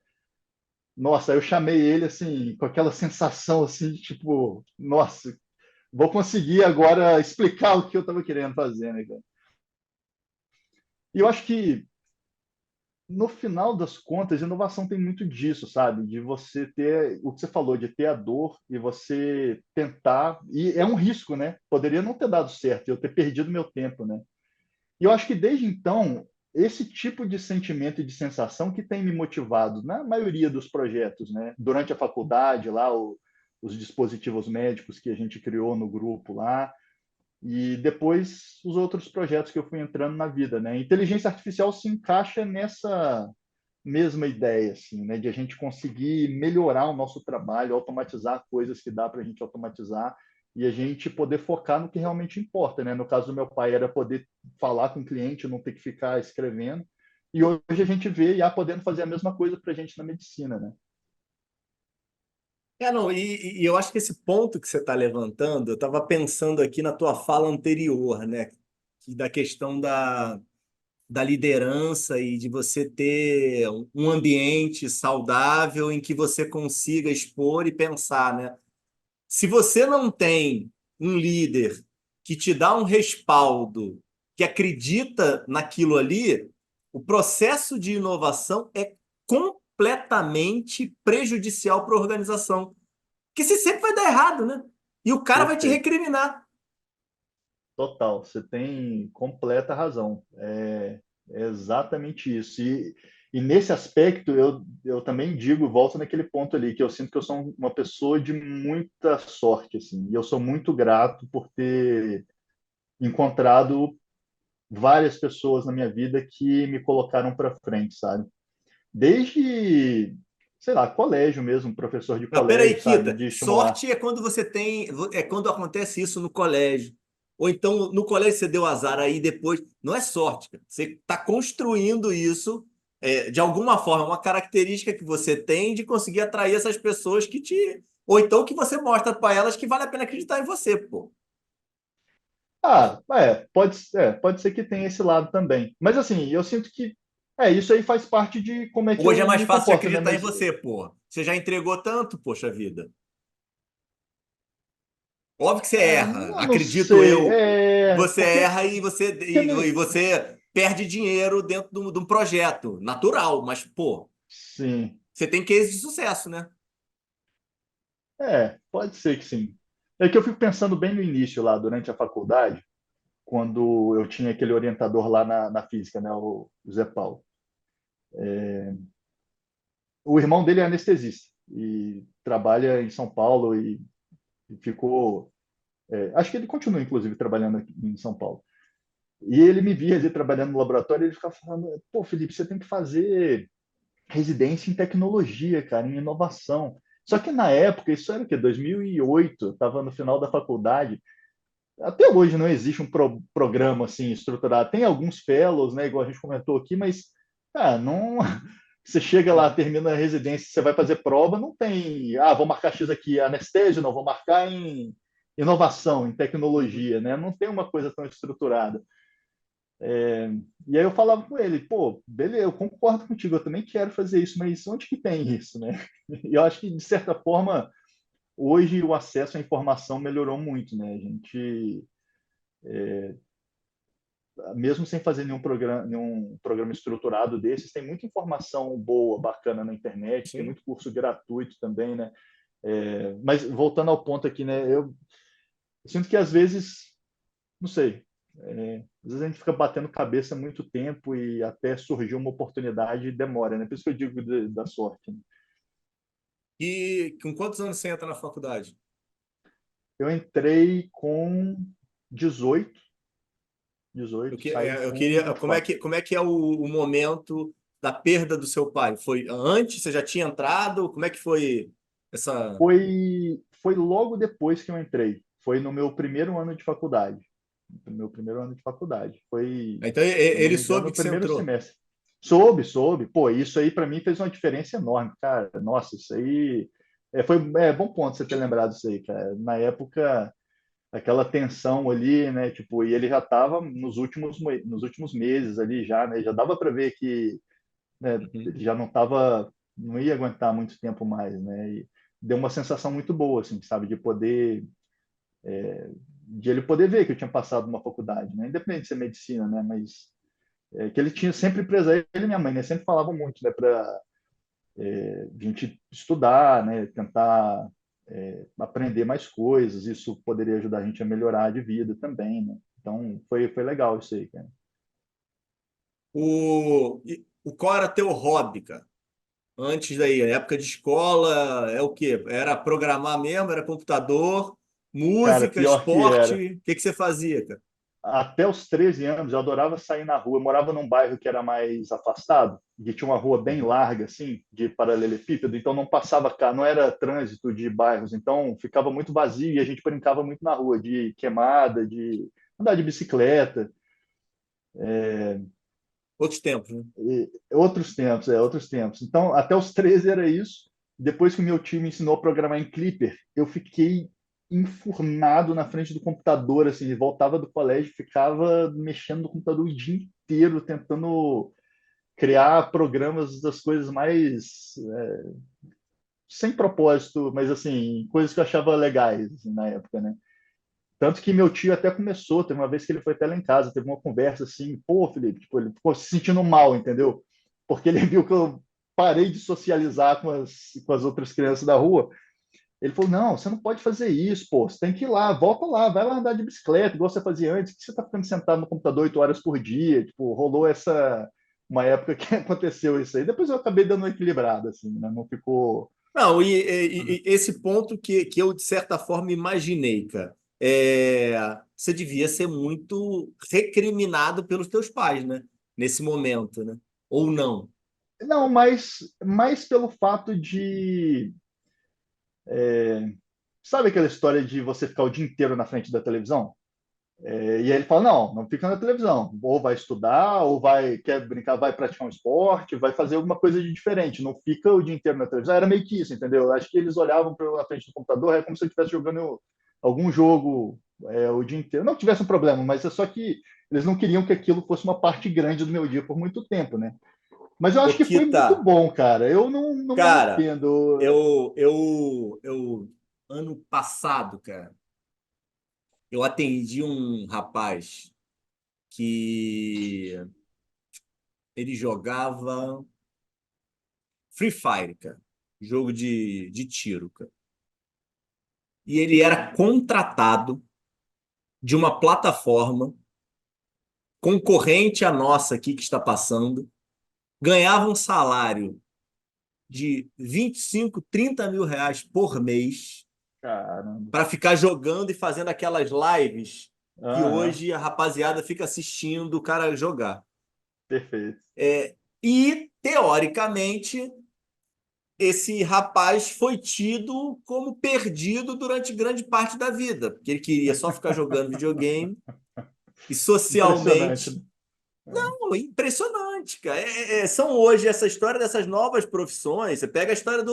Nossa, aí eu chamei ele assim, com aquela sensação assim, de, tipo, nossa, vou conseguir agora explicar o que eu estava querendo fazer, né, cara? E eu acho que no final das contas, inovação tem muito disso, sabe? De você ter o que você falou, de ter a dor e você tentar. E é um risco, né? Poderia não ter dado certo, eu ter perdido meu tempo, né? E eu acho que desde então, esse tipo de sentimento e de sensação que tem me motivado na maioria dos projetos, né? Durante a faculdade, lá, os dispositivos médicos que a gente criou no grupo lá, e depois os outros projetos que eu fui entrando na vida, né? Inteligência artificial se encaixa nessa mesma ideia, assim, né? De a gente conseguir melhorar o nosso trabalho, automatizar coisas que dá para a gente automatizar e a gente poder focar no que realmente importa, né? No caso do meu pai era poder falar com o cliente, não ter que ficar escrevendo. E hoje a gente vê IA podendo fazer a mesma coisa para a gente na medicina, né? Não, e eu acho que esse ponto que você está levantando, eu estava pensando aqui na tua fala anterior, né? Da questão da liderança e de você ter um ambiente saudável em que você consiga expor e pensar, né? Se você não tem um líder que te dá um respaldo, que acredita naquilo ali, o processo de inovação é completamente prejudicial para a organização. Porque você sempre vai dar errado, né? E o cara vai te Perfeito. recriminar. Total, você tem completa razão. É exatamente isso. E nesse aspecto, eu também digo, volto naquele ponto ali, que eu sinto que eu sou uma pessoa de muita sorte, assim, e eu sou muito grato por ter encontrado várias pessoas na minha vida que me colocaram para frente, sabe? Desde, sei lá, colégio mesmo, professor de Não, peraí, colégio, sabe? Kita. De estimular. Sorte é quando você tem. É quando acontece isso no colégio. Ou então no colégio você deu azar aí depois. Não é sorte, cara. Você está construindo isso de alguma forma, uma característica que você tem de conseguir atrair essas pessoas que te. Ou então que você mostra para elas que vale a pena acreditar em você, pô. Pode ser que tenha esse lado também. Mas assim, eu sinto que isso aí faz parte de como é que Hoje é eu mais me fácil de comporto, né? acreditar em Mas você, pô. Você já entregou tanto, poxa vida. Óbvio que você erra, eu não acredito sei. eu. Você Porque erra e você perde dinheiro dentro de um projeto. Natural, mas, pô, sim, você tem case de sucesso, né? pode ser que sim. É que eu fico pensando bem no início lá, durante a faculdade, quando eu tinha aquele orientador lá na física, né? O Zé Paulo. O irmão dele é anestesista e trabalha em São Paulo e ficou. Acho que ele continua, inclusive, trabalhando aqui em São Paulo. E ele me via ali trabalhando no laboratório e ele ficava falando: pô, Felipe, você tem que fazer residência em tecnologia, cara, em inovação. Só que na época, isso era o quê? 2008, estava no final da faculdade. Até hoje não existe um programa assim estruturado. Tem alguns fellows, né, igual a gente comentou aqui, mas não. Você chega lá, termina a residência, você vai fazer prova, não tem. Ah, vou marcar X aqui, anestésio, não, vou marcar em inovação, em Uhum. tecnologia, né? Não tem uma coisa tão estruturada. E aí eu falava com ele, pô, beleza, eu concordo contigo, eu também quero fazer isso, mas onde que tem isso, né? E eu acho que, de certa forma, hoje o acesso à informação melhorou muito, né? A gente, mesmo sem fazer nenhum programa estruturado desses, tem muita informação boa, bacana na internet, tem Sim. muito curso gratuito também, né? Mas voltando ao ponto aqui, né? Eu sinto que às vezes, não sei, às vezes a gente fica batendo cabeça muito tempo e até surgir uma oportunidade demora, né? Por isso que eu digo da sorte, né? E com quantos anos você entra na faculdade? Eu entrei com 18, 18, saí Eu com queria. 24. Como é que é o momento da perda do seu pai? Foi antes? Você já tinha entrado? Como é que foi essa. Foi logo depois que eu entrei. Foi no meu primeiro ano de faculdade. No meu primeiro ano de faculdade. Foi, Então se eu não ele me engano, soube o que você primeiro entrou. semestre. Soube. Pô, isso aí para mim fez uma diferença enorme, cara. Nossa, isso aí foi bom ponto você ter lembrado isso aí, cara. Na época, aquela tensão ali, né? Tipo, e ele já estava nos últimos meses ali já, né? Já dava para ver que, né, Uhum. ele já não ia aguentar muito tempo mais, né? E deu uma sensação muito boa, assim, sabe, de ele poder ver que eu tinha passado uma faculdade, né? Independente de ser medicina, né? Mas que ele tinha sempre preso, ele e minha mãe, né? Sempre falavam muito, né? Para a gente estudar, né? Tentar aprender mais coisas. Isso poderia ajudar a gente a melhorar de vida também, né? Então foi legal isso aí, cara. Qual era teu hobby, cara? Antes daí, época de escola, é o quê? Era programar mesmo? Era computador, Cara, música, pior que era. esporte? O que que você fazia, cara? Até os 13 anos, eu adorava sair na rua. Eu morava num bairro que era mais afastado, que tinha uma rua bem Uhum. larga, assim, de paralelepípedo, então não passava carro, não era trânsito de bairros, então ficava muito vazio e a gente brincava muito na rua, de queimada, de andar de bicicleta. Outros tempos, né? Outros tempos, outros tempos. Então, até os 13 era isso. Depois que o meu time ensinou a programar em Clipper, eu fiquei enfurnado na frente do computador, assim, voltava do colégio, ficava mexendo no computador o dia inteiro, tentando criar programas das coisas mais sem propósito, mas assim, coisas que eu achava legais assim, na época, né? Tanto que meu tio até começou, teve uma vez que ele foi até lá em casa, teve uma conversa assim, pô, Felipe, tipo, ele ficou se sentindo mal, entendeu? Porque ele viu que eu parei de socializar com as outras crianças da rua. Ele falou, não, você não pode fazer isso, pô, você tem que ir lá, volta lá, vai lá andar de bicicleta, igual você fazia antes, que você está ficando sentado no computador 8 horas por dia, tipo, rolou uma época que aconteceu isso aí. Depois eu acabei dando uma equilibrada, assim, né? Não ficou. Não, e esse ponto que eu, de certa forma, imaginei, cara, você devia ser muito recriminado pelos teus pais, né? Nesse momento, né? Ou não? Não, mas mais pelo fato de. Sabe aquela história de você ficar o dia inteiro na frente da televisão? E aí ele fala, não, não fica na televisão. Ou vai estudar, ou quer brincar, vai praticar um esporte, vai fazer alguma coisa de diferente. Não fica o dia inteiro na televisão. Era meio que isso, entendeu? Acho que eles olhavam para na frente do computador, é como se eu estivesse jogando algum jogo o dia inteiro. Não que tivesse um problema, mas é só que eles não queriam que aquilo fosse uma parte grande do meu dia por muito tempo, né? Mas eu acho Ô, que foi muito Kita, bom, cara. Eu não me cara, arrependo. ano passado, cara, eu atendi um rapaz que ele jogava Free Fire, cara, jogo de tiro, cara. E ele era contratado de uma plataforma concorrente à nossa aqui que está passando, ganhava um salário de 25, 30 mil reais por mês Caramba. para ficar jogando e fazendo aquelas lives que Aham, hoje a rapaziada fica assistindo o cara jogar. perfeito. E, teoricamente, esse rapaz foi tido como perdido durante grande parte da vida, porque ele queria só ficar jogando videogame e Impressionante, socialmente. né? Não, impressionante, cara. São hoje essa história dessas novas profissões. Você pega a história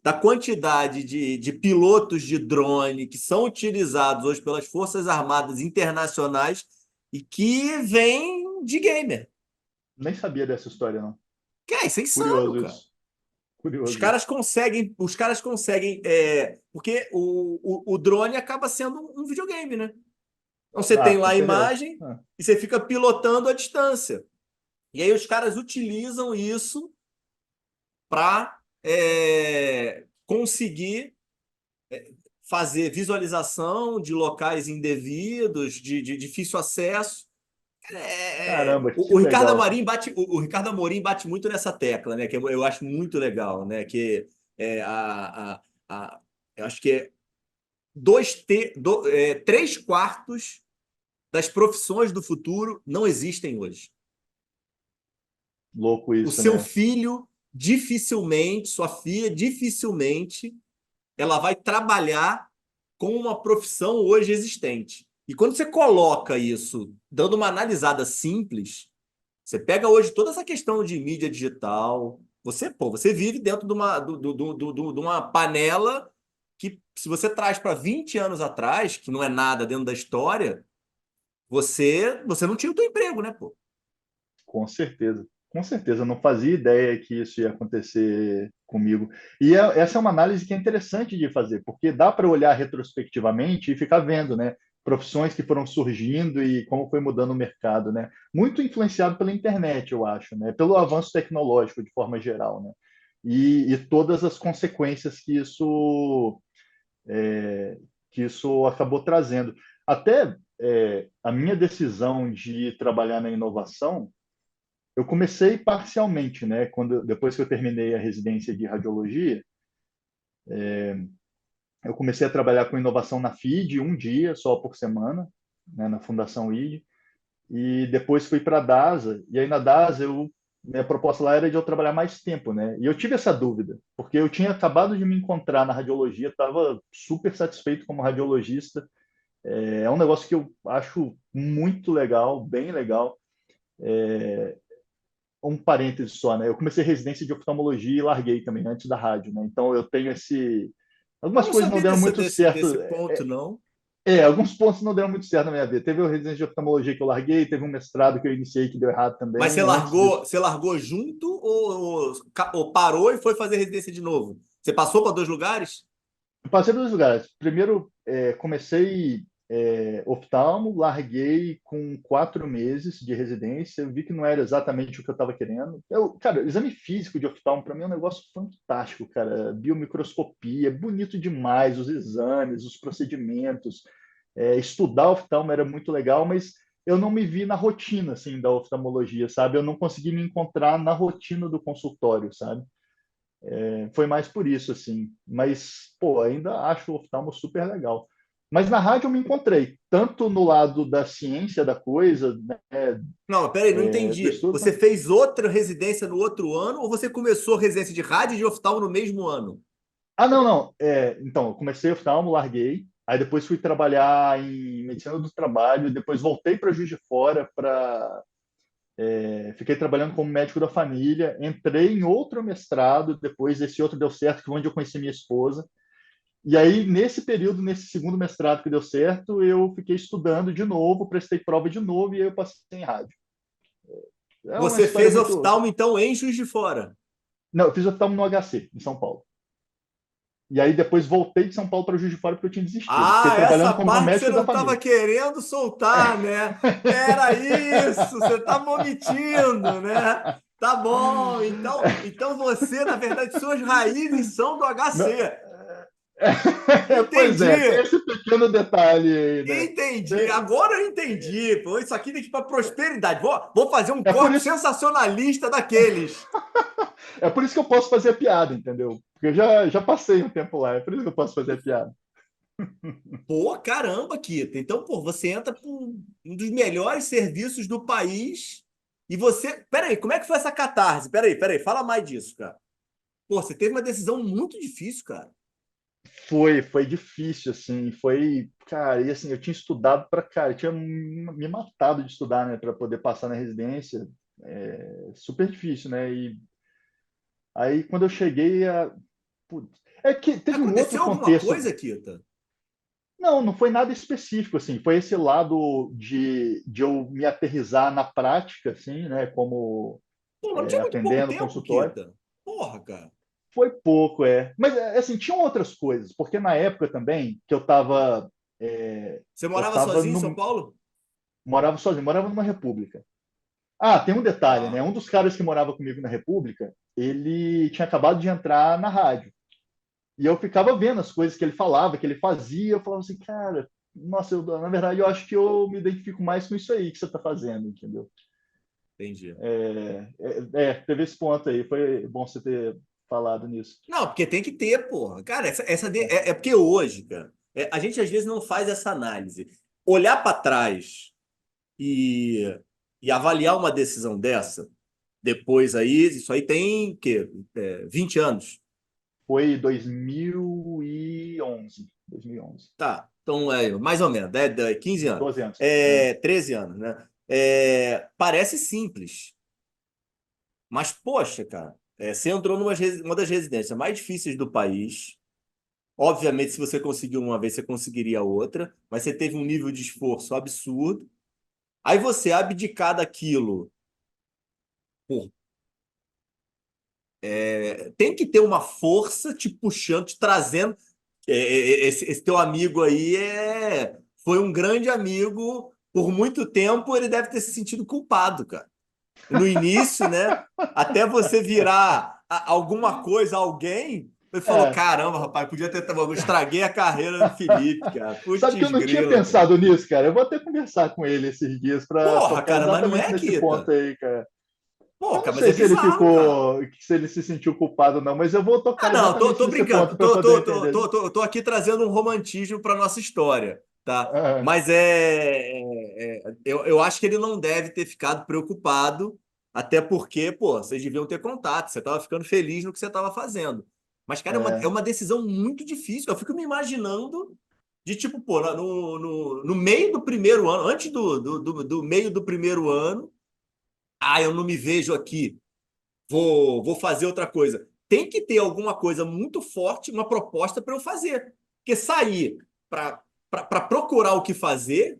da quantidade de pilotos de drone que são utilizados hoje pelas Forças Armadas Internacionais e que vêm de gamer. Nem sabia dessa história, não. Que é, isso é insano, Curioso cara. isso. Curioso isso. Os caras conseguem, porque o drone acaba sendo um videogame, né? Então você Ah, tem com lá a certeza. imagem Ah, e você fica pilotando à distância. E aí os caras utilizam isso para conseguir fazer visualização de locais indevidos, de difícil acesso. caramba, que O Ricardo legal, cara. Amorim bate, o Ricardo Amorim bate muito nessa tecla, né? Que eu acho muito legal, né? Que é, a, eu acho que três quartos das profissões do futuro não existem hoje. Louco O isso, seu né? filho dificilmente, sua filha dificilmente, ela vai trabalhar com uma profissão hoje existente. E quando você coloca isso, dando uma analisada simples, você pega hoje toda essa questão de mídia digital, você vive dentro de uma panela que, se você traz para 20 anos atrás, que não é nada dentro da história, você não tinha o teu emprego, né, pô? Com certeza. Com certeza. Eu não fazia ideia que isso ia acontecer comigo. E essa é uma análise que é interessante de fazer, porque dá para olhar retrospectivamente e ficar vendo, né? Profissões que foram surgindo e como foi mudando o mercado, né? Muito influenciado pela internet, eu acho, né? Pelo avanço tecnológico de forma geral, né? E todas as consequências que isso acabou trazendo. Até a minha decisão de trabalhar na inovação, eu comecei parcialmente, né? Depois que eu terminei a residência de radiologia, eu comecei a trabalhar com inovação na FID um dia só por semana, né, na Fundação ID, e depois fui para a DASA, e aí na DASA minha proposta lá era de eu trabalhar mais tempo, né? E eu tive essa dúvida, porque eu tinha acabado de me encontrar na radiologia, estava super satisfeito como radiologista. É um negócio que eu acho muito legal, bem legal. Um parêntese só, né? Eu comecei residência de oftalmologia e larguei também antes da rádio, né? Então eu tenho esse. Eu Algumas não coisas não sabia deram muito certo. desse ponto, não. Alguns pontos não deram muito certo na minha vida. Teve a residência de oftalmologia que eu larguei, teve um mestrado que eu iniciei que deu errado Mas também. Antes disso, você largou junto ou parou e foi fazer residência de novo? Você passou para dois lugares? eu passei por dois lugares. Primeiro, comecei oftalmo, larguei com 4 meses de residência. Eu vi que não era exatamente o que eu estava querendo. Cara, exame físico de oftalmo para mim é um negócio fantástico, cara. Biomicroscopia, é bonito demais, os exames, os procedimentos. Estudar oftalmo era muito legal, mas eu não me vi na rotina assim da oftalmologia, sabe? Eu não consegui me encontrar na rotina do consultório, sabe? Foi mais por isso, assim. Mas, pô, ainda acho o oftalmo super legal. Mas na rádio eu me encontrei, tanto no lado da ciência da coisa, né, Não, peraí, não do entendi. estudo. Você fez outra residência no outro ano ou você começou residência de rádio e de oftalmo no mesmo ano? Ah, não, não. Então, eu comecei oftalmo, larguei. Aí depois fui trabalhar em medicina do trabalho, depois voltei para Juiz de Fora para fiquei trabalhando como médico da família, entrei em outro mestrado, depois esse outro deu certo, que foi onde eu conheci minha esposa. E aí, nesse período, nesse segundo mestrado que deu certo, eu fiquei estudando de novo, prestei prova de novo e aí eu passei em rádio. É uma Você história fez muito. oftalmo, então, em Juiz de Fora. Não, eu fiz oftalmo no HC, em São Paulo. E aí depois voltei de São Paulo para Juiz de Fora porque eu tinha desistido. Fiquei Ah, essa trabalhando como parte você médico não da estava família. querendo soltar, né? Era isso, você está omitindo, né? Tá bom, então você, na verdade, suas raízes são do Não, HC. pois é, tem Entendi, esse pequeno detalhe aí, né? entendi. Tem- Agora eu entendi. Pô, isso aqui tem que ir para prosperidade. Vou fazer um É por corte isso, sensacionalista daqueles. é por isso que eu posso fazer piada, entendeu? Porque eu já passei um tempo lá, é por isso que eu posso fazer piada. Pô, caramba, Kita. Então, pô, você entra para um dos melhores serviços do país e você. Peraí, como é que foi essa catarse? Peraí, fala mais disso, cara. Pô, você teve uma decisão muito difícil, cara. Foi difícil, assim, foi, cara, e assim, eu tinha estudado para, cara, eu tinha me matado de estudar, né, para poder passar na residência, super difícil, né, e aí quando eu cheguei putz, é que teve um outro Aconteceu alguma contexto, coisa, Kita? não foi nada específico, assim, foi esse lado de eu me aterrissar na prática, assim, né, como Pô, mas não tinha muito pouco atendendo no tempo, consultório, Kita. Porra, cara. foi pouco, mas, assim, tinham outras coisas, porque na época também, que Você eu morava estava sozinho em São no Paulo? morava sozinho, morava numa república. Ah, tem um detalhe, né? Tá. Um dos caras que morava comigo na república, ele tinha acabado de entrar na rádio. E eu ficava vendo as coisas que ele falava, que ele fazia, eu falava assim, cara, nossa, na verdade eu acho que eu me identifico mais com isso aí que você está fazendo, entendeu? Entendi. Teve esse ponto aí, foi bom você ter falado nisso. Não, porque tem que ter, porra. Cara, é porque hoje, cara, a gente às vezes não faz essa análise. Olhar para trás e, e avaliar uma decisão dessa, depois aí, isso aí tem, o quê? 20 anos. Foi 2011, 2011, Tá, então mais ou menos, 15 anos, 12 anos. É. 13 anos, né? Parece simples, mas poxa, cara, você entrou uma das residências mais difíceis do país. Obviamente, se você conseguiu uma vez, você conseguiria outra, mas você teve um nível de esforço absurdo. Aí você abdicar daquilo, pô, tem que ter uma força te puxando, te trazendo. Esse teu amigo aí foi um grande amigo. Por muito tempo, ele deve ter se sentido culpado, cara. No início, né? Até você virar alguma coisa, alguém, ele falou: É. caramba, rapaz, podia ter. Eu estraguei a carreira do Felipe, cara. Sabe que eu Putz, não tinha grila, cara. pensado nisso, cara. Eu vou até conversar com ele esses dias para Porra, tocar cara, mas não exatamente é, nesse ponto Kita? aí, cara. Pô, Eu não cara, mas sei é se ele bizarro, cara. ficou, se ele se sentiu culpado ou não, mas eu vou Ah, tocar não, exatamente tô nesse brincando. ponto para poder entender. Tô aqui trazendo um romantismo para nossa história, tá? Ah, Mas eu acho que ele não deve ter ficado preocupado, até porque, pô, vocês deviam ter contato, você estava ficando feliz no que você estava fazendo. Mas, cara, é é, uma decisão muito difícil. Eu fico me imaginando de tipo, pô, no meio do primeiro ano, antes do meio do primeiro ano, eu não me vejo aqui. Vou fazer outra coisa. Tem que ter alguma coisa muito forte, uma proposta para eu fazer. Porque sair para procurar o que fazer.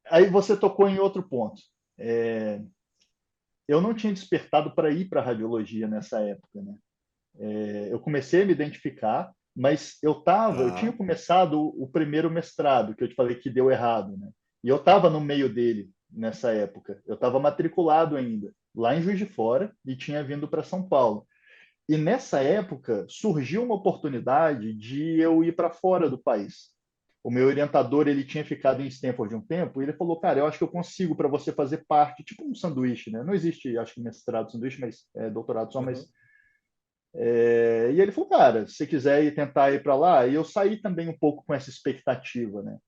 aí você tocou em outro ponto. É, eu não tinha despertado para ir para radiologia nessa época, né? Eu comecei a me identificar, mas eu tinha Tá. começado o primeiro mestrado, que eu te falei que deu errado, né? E eu estava no meio dele nessa época. Eu estava matriculado ainda, lá em Juiz de Fora, e tinha vindo para São Paulo. E nessa época surgiu uma oportunidade de eu ir para fora do país. O meu orientador ele tinha ficado em Stanford um tempo e ele falou, cara, eu acho que eu consigo para você fazer parte, tipo um sanduíche, né? Não existe, acho que mestrado sanduíche, mas doutorado só, mas Uhum. e ele falou, cara, se você quiser ir tentar ir para lá, e eu saí também um pouco com essa expectativa, né?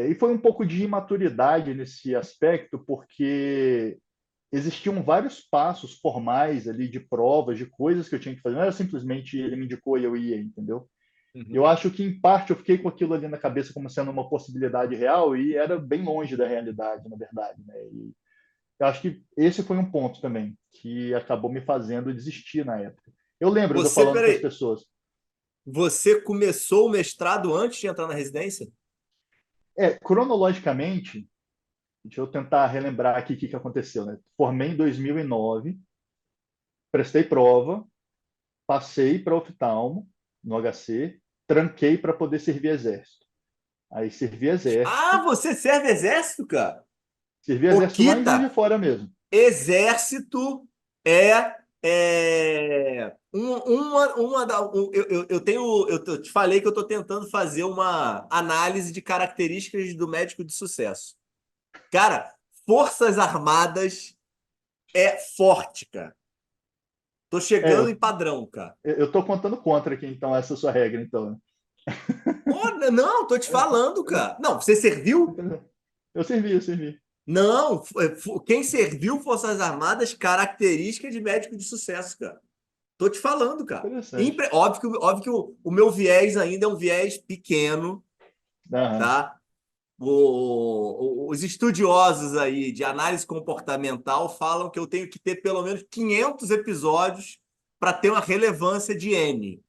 E foi um pouco de imaturidade nesse aspecto, porque existiam vários passos formais ali de provas, de coisas que eu tinha que fazer. Não era simplesmente ele me indicou e eu ia, entendeu? Eu Uhum. acho que, em parte, eu fiquei com aquilo ali na cabeça como sendo uma possibilidade real e era bem longe da realidade, na verdade, né? E eu acho que esse foi um ponto também que acabou me fazendo desistir na época. Eu lembro de eu falando com as Peraí, pessoas. você começou o mestrado antes de entrar na residência? Cronologicamente, deixa eu tentar relembrar aqui o que aconteceu, né? Formei em 2009, prestei prova, passei para oftalmo no HC, tranquei para poder servir exército. Aí Ah, você serve exército, cara? servi Ô, exército lá em Juiz de Kita, Fora mesmo. exército é uma da. Eu tenho. Eu te falei que eu estou tentando fazer uma análise de características do médico de sucesso. Cara, Forças Armadas é forte, cara. Tô É, chegando eu, em padrão, cara. eu tô contando contra aqui, então, essa sua regra, então, né? Pô, não, tô te falando, cara. Não, você serviu? Eu servi. Não, quem serviu Forças Armadas, característica de médico de sucesso, cara. Tô te falando, cara. Interessante. Óbvio que o meu viés ainda é um viés pequeno, Aham. tá? Os estudiosos aí de análise comportamental falam que eu tenho que ter pelo menos 500 episódios para ter uma relevância de N,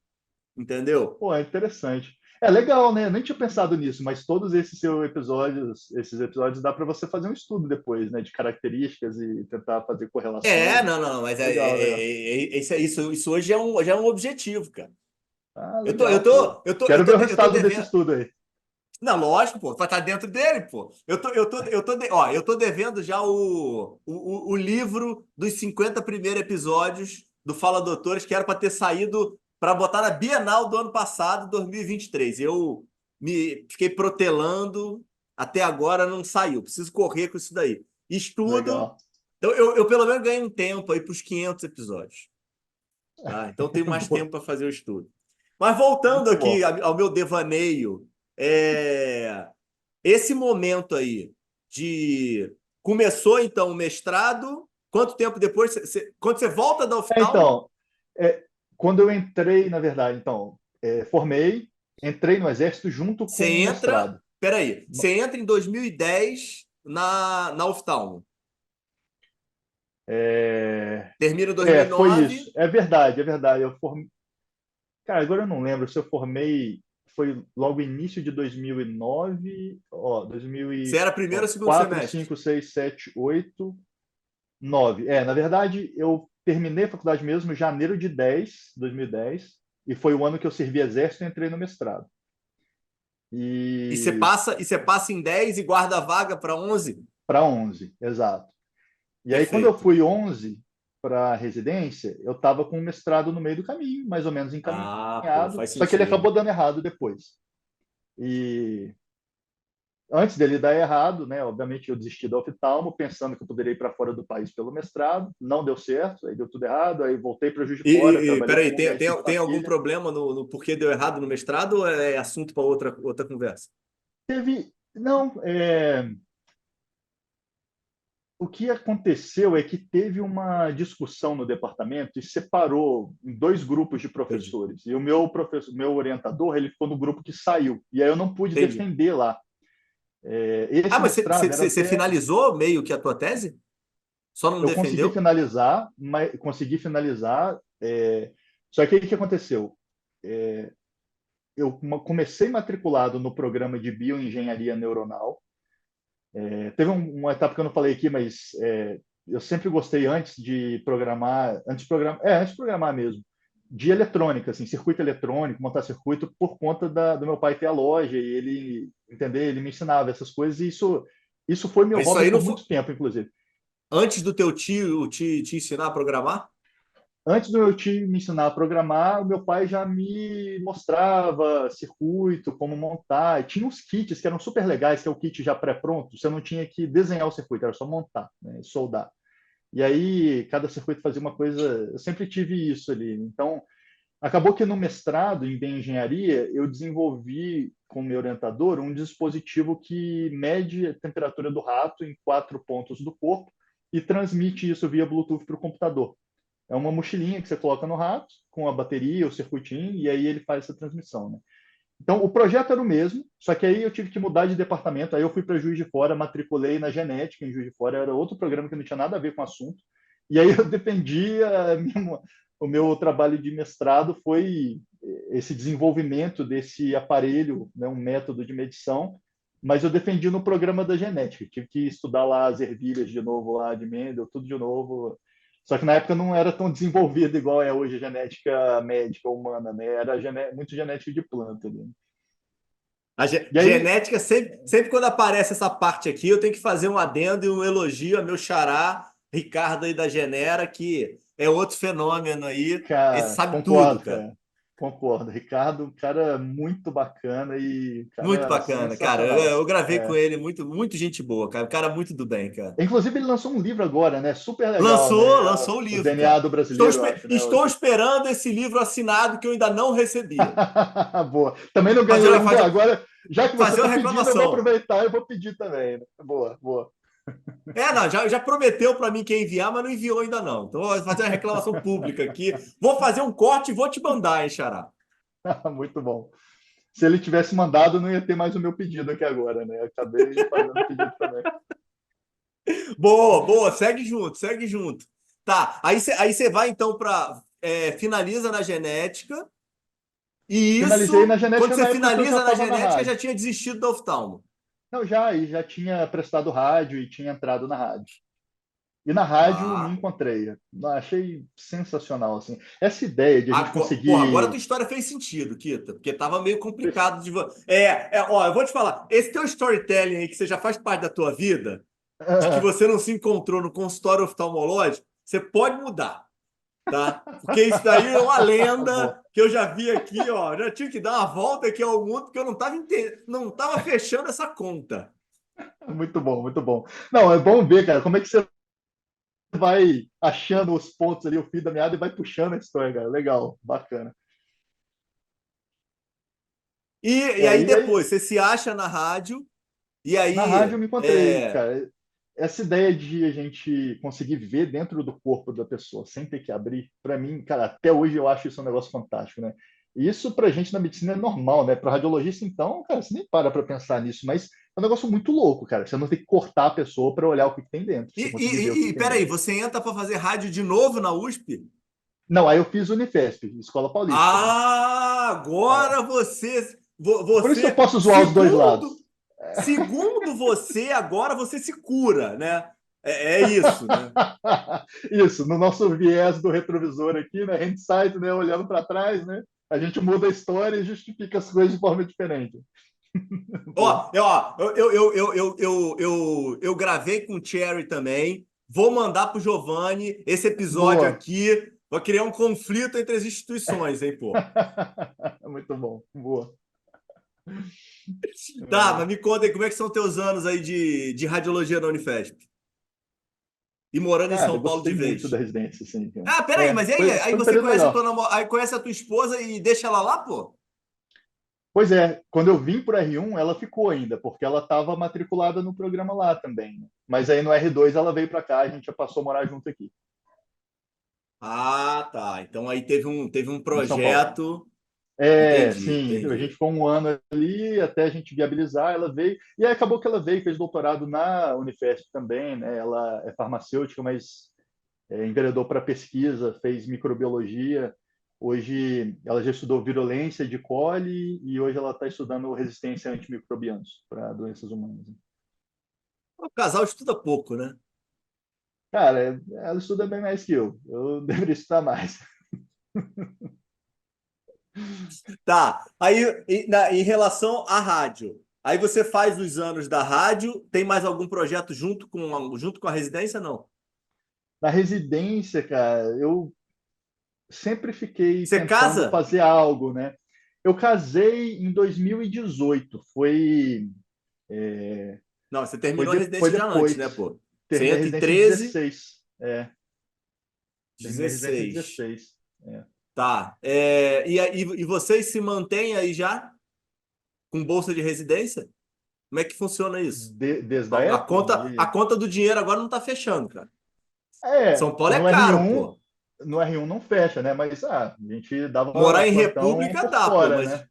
entendeu? Pô, é interessante. É legal, né? Eu nem tinha pensado nisso, mas todos esses episódios dá para você fazer um estudo depois, né? De características e tentar fazer correlações. Não, mas Legal, legal. isso hoje já é um objetivo, cara. Ah, legal, pô. Eu Quero tô, ver o eu tô resultado desse devendo. estudo aí. Não, lógico, pô, vai estar dentro dele, pô. Ó, eu tô devendo já o livro dos 50 primeiros episódios do Fala Doutores, que era para ter saído para botar na Bienal do ano passado, 2023. Eu me fiquei protelando, até agora não saiu. Preciso correr com isso daí. Estudo. Legal. Então, eu pelo menos ganho um tempo aí para os 500 episódios. Tá? Então, tenho mais Boa. tempo para fazer o estudo. Mas voltando Muito aqui bom. ao meu devaneio, esse momento aí de começou então o mestrado, quanto tempo depois, quando você volta da oftalmo, Então, é, quando eu entrei, na verdade, então, formei, entrei no Exército junto com você o entra, mestrado. peraí, você entra em 2010 na oftalmo, É, termina em foi 2009, isso. É verdade. Eu formei. Cara, agora eu não lembro se eu formei. Foi logo início de 2009, ó, você era primeiro ou segundo 2004, semestre? 5, 6, 7, 8, 9. Na verdade, eu terminei a faculdade mesmo em janeiro de 2010, e foi o ano que eu servi exército e entrei no mestrado. E E você passa em 10 e guarda a vaga para 11? para 11, exato. E aí, quando eu Perfeito. fui 11 para a residência, eu estava com o mestrado no meio do caminho, mais ou menos Ah, pô, encaminhado, faz só que ele sentido. acabou dando errado depois. E antes dele dar errado, né, obviamente eu desisti do oftalmo, pensando que eu poderia ir para fora do país pelo mestrado, não deu certo, aí deu tudo errado, aí voltei para Juiz de Fora, trabalhei Peraí, como médico de tem algum família. problema no porquê deu errado no mestrado ou é assunto para outra conversa? Não, o que aconteceu é que teve uma discussão no departamento e separou em dois grupos de Entendi. professores. E o meu professor, meu orientador, ele ficou no grupo que saiu. E aí eu não pude Entendi. defender lá. Ah, Esse mas mestrado era você até. finalizou meio que a tua tese? Só não Eu consegui defendeu? finalizar, mas consegui finalizar. Só que aí o que aconteceu? É, eu comecei matriculado no programa de bioengenharia neuronal. Teve uma etapa que eu não falei aqui, mas eu sempre gostei antes de programar mesmo, de eletrônica, assim, circuito eletrônico, montar circuito, por conta do meu pai ter a loja e ele me ensinava essas coisas, e isso foi meu Mas isso hobby aí não por foi muito tempo, inclusive. antes do teu tio te ensinar a programar? Antes do meu tio me ensinar a programar, o meu pai já me mostrava circuito, como montar. E tinha uns kits que eram super legais, que é o kit já pré-pronto. Você não tinha que desenhar o circuito, era só montar, né, soldar. E aí, cada circuito fazia uma coisa. Eu sempre tive isso ali. Então, acabou que no mestrado em bioengenharia, eu desenvolvi com o meu orientador um dispositivo que mede a temperatura do rato em 4 pontos do corpo e transmite isso via Bluetooth para o computador. É uma mochilinha que você coloca no rato, com a bateria, o circuitinho, e aí ele faz essa transmissão, né? Então, o projeto era o mesmo, só que aí eu tive que mudar de departamento. Aí eu fui para Juiz de Fora, matriculei na genética em Juiz de Fora, era outro programa que não tinha nada a ver com o assunto. E aí eu defendi o meu trabalho de mestrado foi esse desenvolvimento desse aparelho, né, um método de medição, mas eu defendi no programa da genética. Tive que estudar lá as ervilhas de novo, lá de Mendel, tudo de novo. Só que na época não era tão desenvolvido igual é hoje a genética médica humana, né? Era muito genética de planta. Né? A E aí, genética, sempre quando aparece essa parte aqui, eu tenho que fazer um adendo e um elogio a meu xará, Ricardo aí da Genera, que é outro fenômeno aí. Esse cara, sabe tudo, concordo, cara. cara. Concordo. Ricardo, um cara muito bacana e Muito cara bacana, cara. Eu, sensacional. eu gravei com É. ele, muito gente boa, cara. Um cara muito do bem, cara. Inclusive, ele lançou um livro agora, né? Super legal, né? Lançou o O livro, DNA cara. do brasileiro, eu acho, né? Estou esperando esse livro assinado que eu ainda não recebi. Boa. Também não ganhou Fazer, ainda. fazer, Agora, já que você fazer está uma pedindo, eu vou reclamação. aproveitar e vou pedir também. Né? Boa, boa. Não, já prometeu para mim que ia enviar, mas não enviou ainda não. Então, vou fazer uma reclamação pública aqui. Vou fazer um corte e vou te mandar, hein, Xará? Muito bom. Se ele tivesse mandado, não ia ter mais o meu pedido aqui agora, né? Eu acabei fazendo o pedido também. Boa, boa. Segue junto, segue junto. Tá, aí você vai então para... finaliza na genética. E Finalizei na isso, quando genética você na época que eu já finaliza na estava na genética, já rádio. tinha desistido do oftalmo. Não, já tinha prestado rádio e tinha entrado na rádio. E na rádio me Ah, encontrei. Achei sensacional, assim. Essa ideia de a gente agora a tua conseguir... história fez sentido, Kita, porque tava meio complicado de. Ó, eu vou te falar, esse teu storytelling aí, que você já faz parte da tua vida, de que você não se encontrou no consultório oftalmológico, você pode mudar, tá? Porque isso daí é uma Boa. lenda que eu já vi aqui, ó. Já tive que dar uma volta aqui ao mundo, porque eu não tava fechando essa conta. Muito bom, muito bom. Não, é bom ver, cara, como é que você vai achando os pontos ali, o fio da meada e vai puxando a história, cara. Legal, bacana. E É, aí e aí, depois, você se acha na rádio, e na rádio eu aí. me encontrei, cara. Essa ideia de a gente conseguir ver dentro do corpo da pessoa sem ter que abrir, para mim, cara, até hoje eu acho isso um negócio fantástico, né? E isso pra gente na medicina é normal, né? Para radiologista, então, cara, você nem para pensar nisso, mas é um negócio muito louco, cara. Você não tem que cortar a pessoa para olhar o que tem dentro, E, você conseguir ver o e, que e, e tem peraí, dentro. você entra para fazer rádio de novo na USP? Não, aí eu fiz Unifesp, Escola Paulista, né? Ah, É. agora você, Por isso que eu você, posso zoar os dois lados. segundo você, agora você se cura, né? É isso, né? Isso, no nosso viés do retrovisor aqui, né? Hindsight, né? Olhando para trás, né? A gente muda a história e justifica as coisas de forma diferente. Boa. Eu gravei com o Cherry também. Vou mandar pro Giovanni esse episódio Boa. aqui. Vou criar um conflito entre as instituições, hein, pô? Muito bom. Boa. Tá, mas me conta aí, como é que são teus anos aí de radiologia na Unifesp? E morando em Cara, eu São Paulo de gostei muito da vez. residência, assim, cara. Ah, peraí, mas e aí? Aí Foi um você período conhece a legal. aí conhece a tua esposa e deixa ela lá, pô? Pois é, quando eu vim para R1, ela ficou ainda, porque ela estava matriculada no programa lá também. Né? Mas aí no R2 ela veio para cá, a gente já passou a morar junto aqui, Ah, tá. Então aí teve um em São Paulo. projeto. É, Entendi, sim, a gente entendi. ficou um ano ali até a gente viabilizar, ela veio, e aí acabou que ela veio, fez doutorado na Unifesp também, né? Ela é farmacêutica, mas enveredou para pesquisa, fez microbiologia. Hoje ela já estudou virulência de coli e hoje ela está estudando resistência a antimicrobianos para doenças humanas. O casal estuda pouco, né? Cara, ela estuda bem mais que eu deveria estudar mais. Tá. Aí, em relação à rádio, aí você faz os anos da rádio, tem mais algum projeto junto com a residência, não? Na residência, cara, eu sempre fiquei Você tentando casa? fazer algo, né? Eu casei em 2018, Não, você foi, terminou a foi residência já antes, né, depois. pô? Você Terminei a entra em residência em 13, 16. Terminei a residência em 16. 16. É. Tá. E vocês se mantêm aí já com bolsa de residência? Como é que funciona isso? Desde a A época? conta, a conta do dinheiro agora não tá fechando, cara. São Paulo é No caro, R1, pô. no R1 não fecha, né? Mas a gente dava Morar em plantão República por dá, pô, fora, né? mas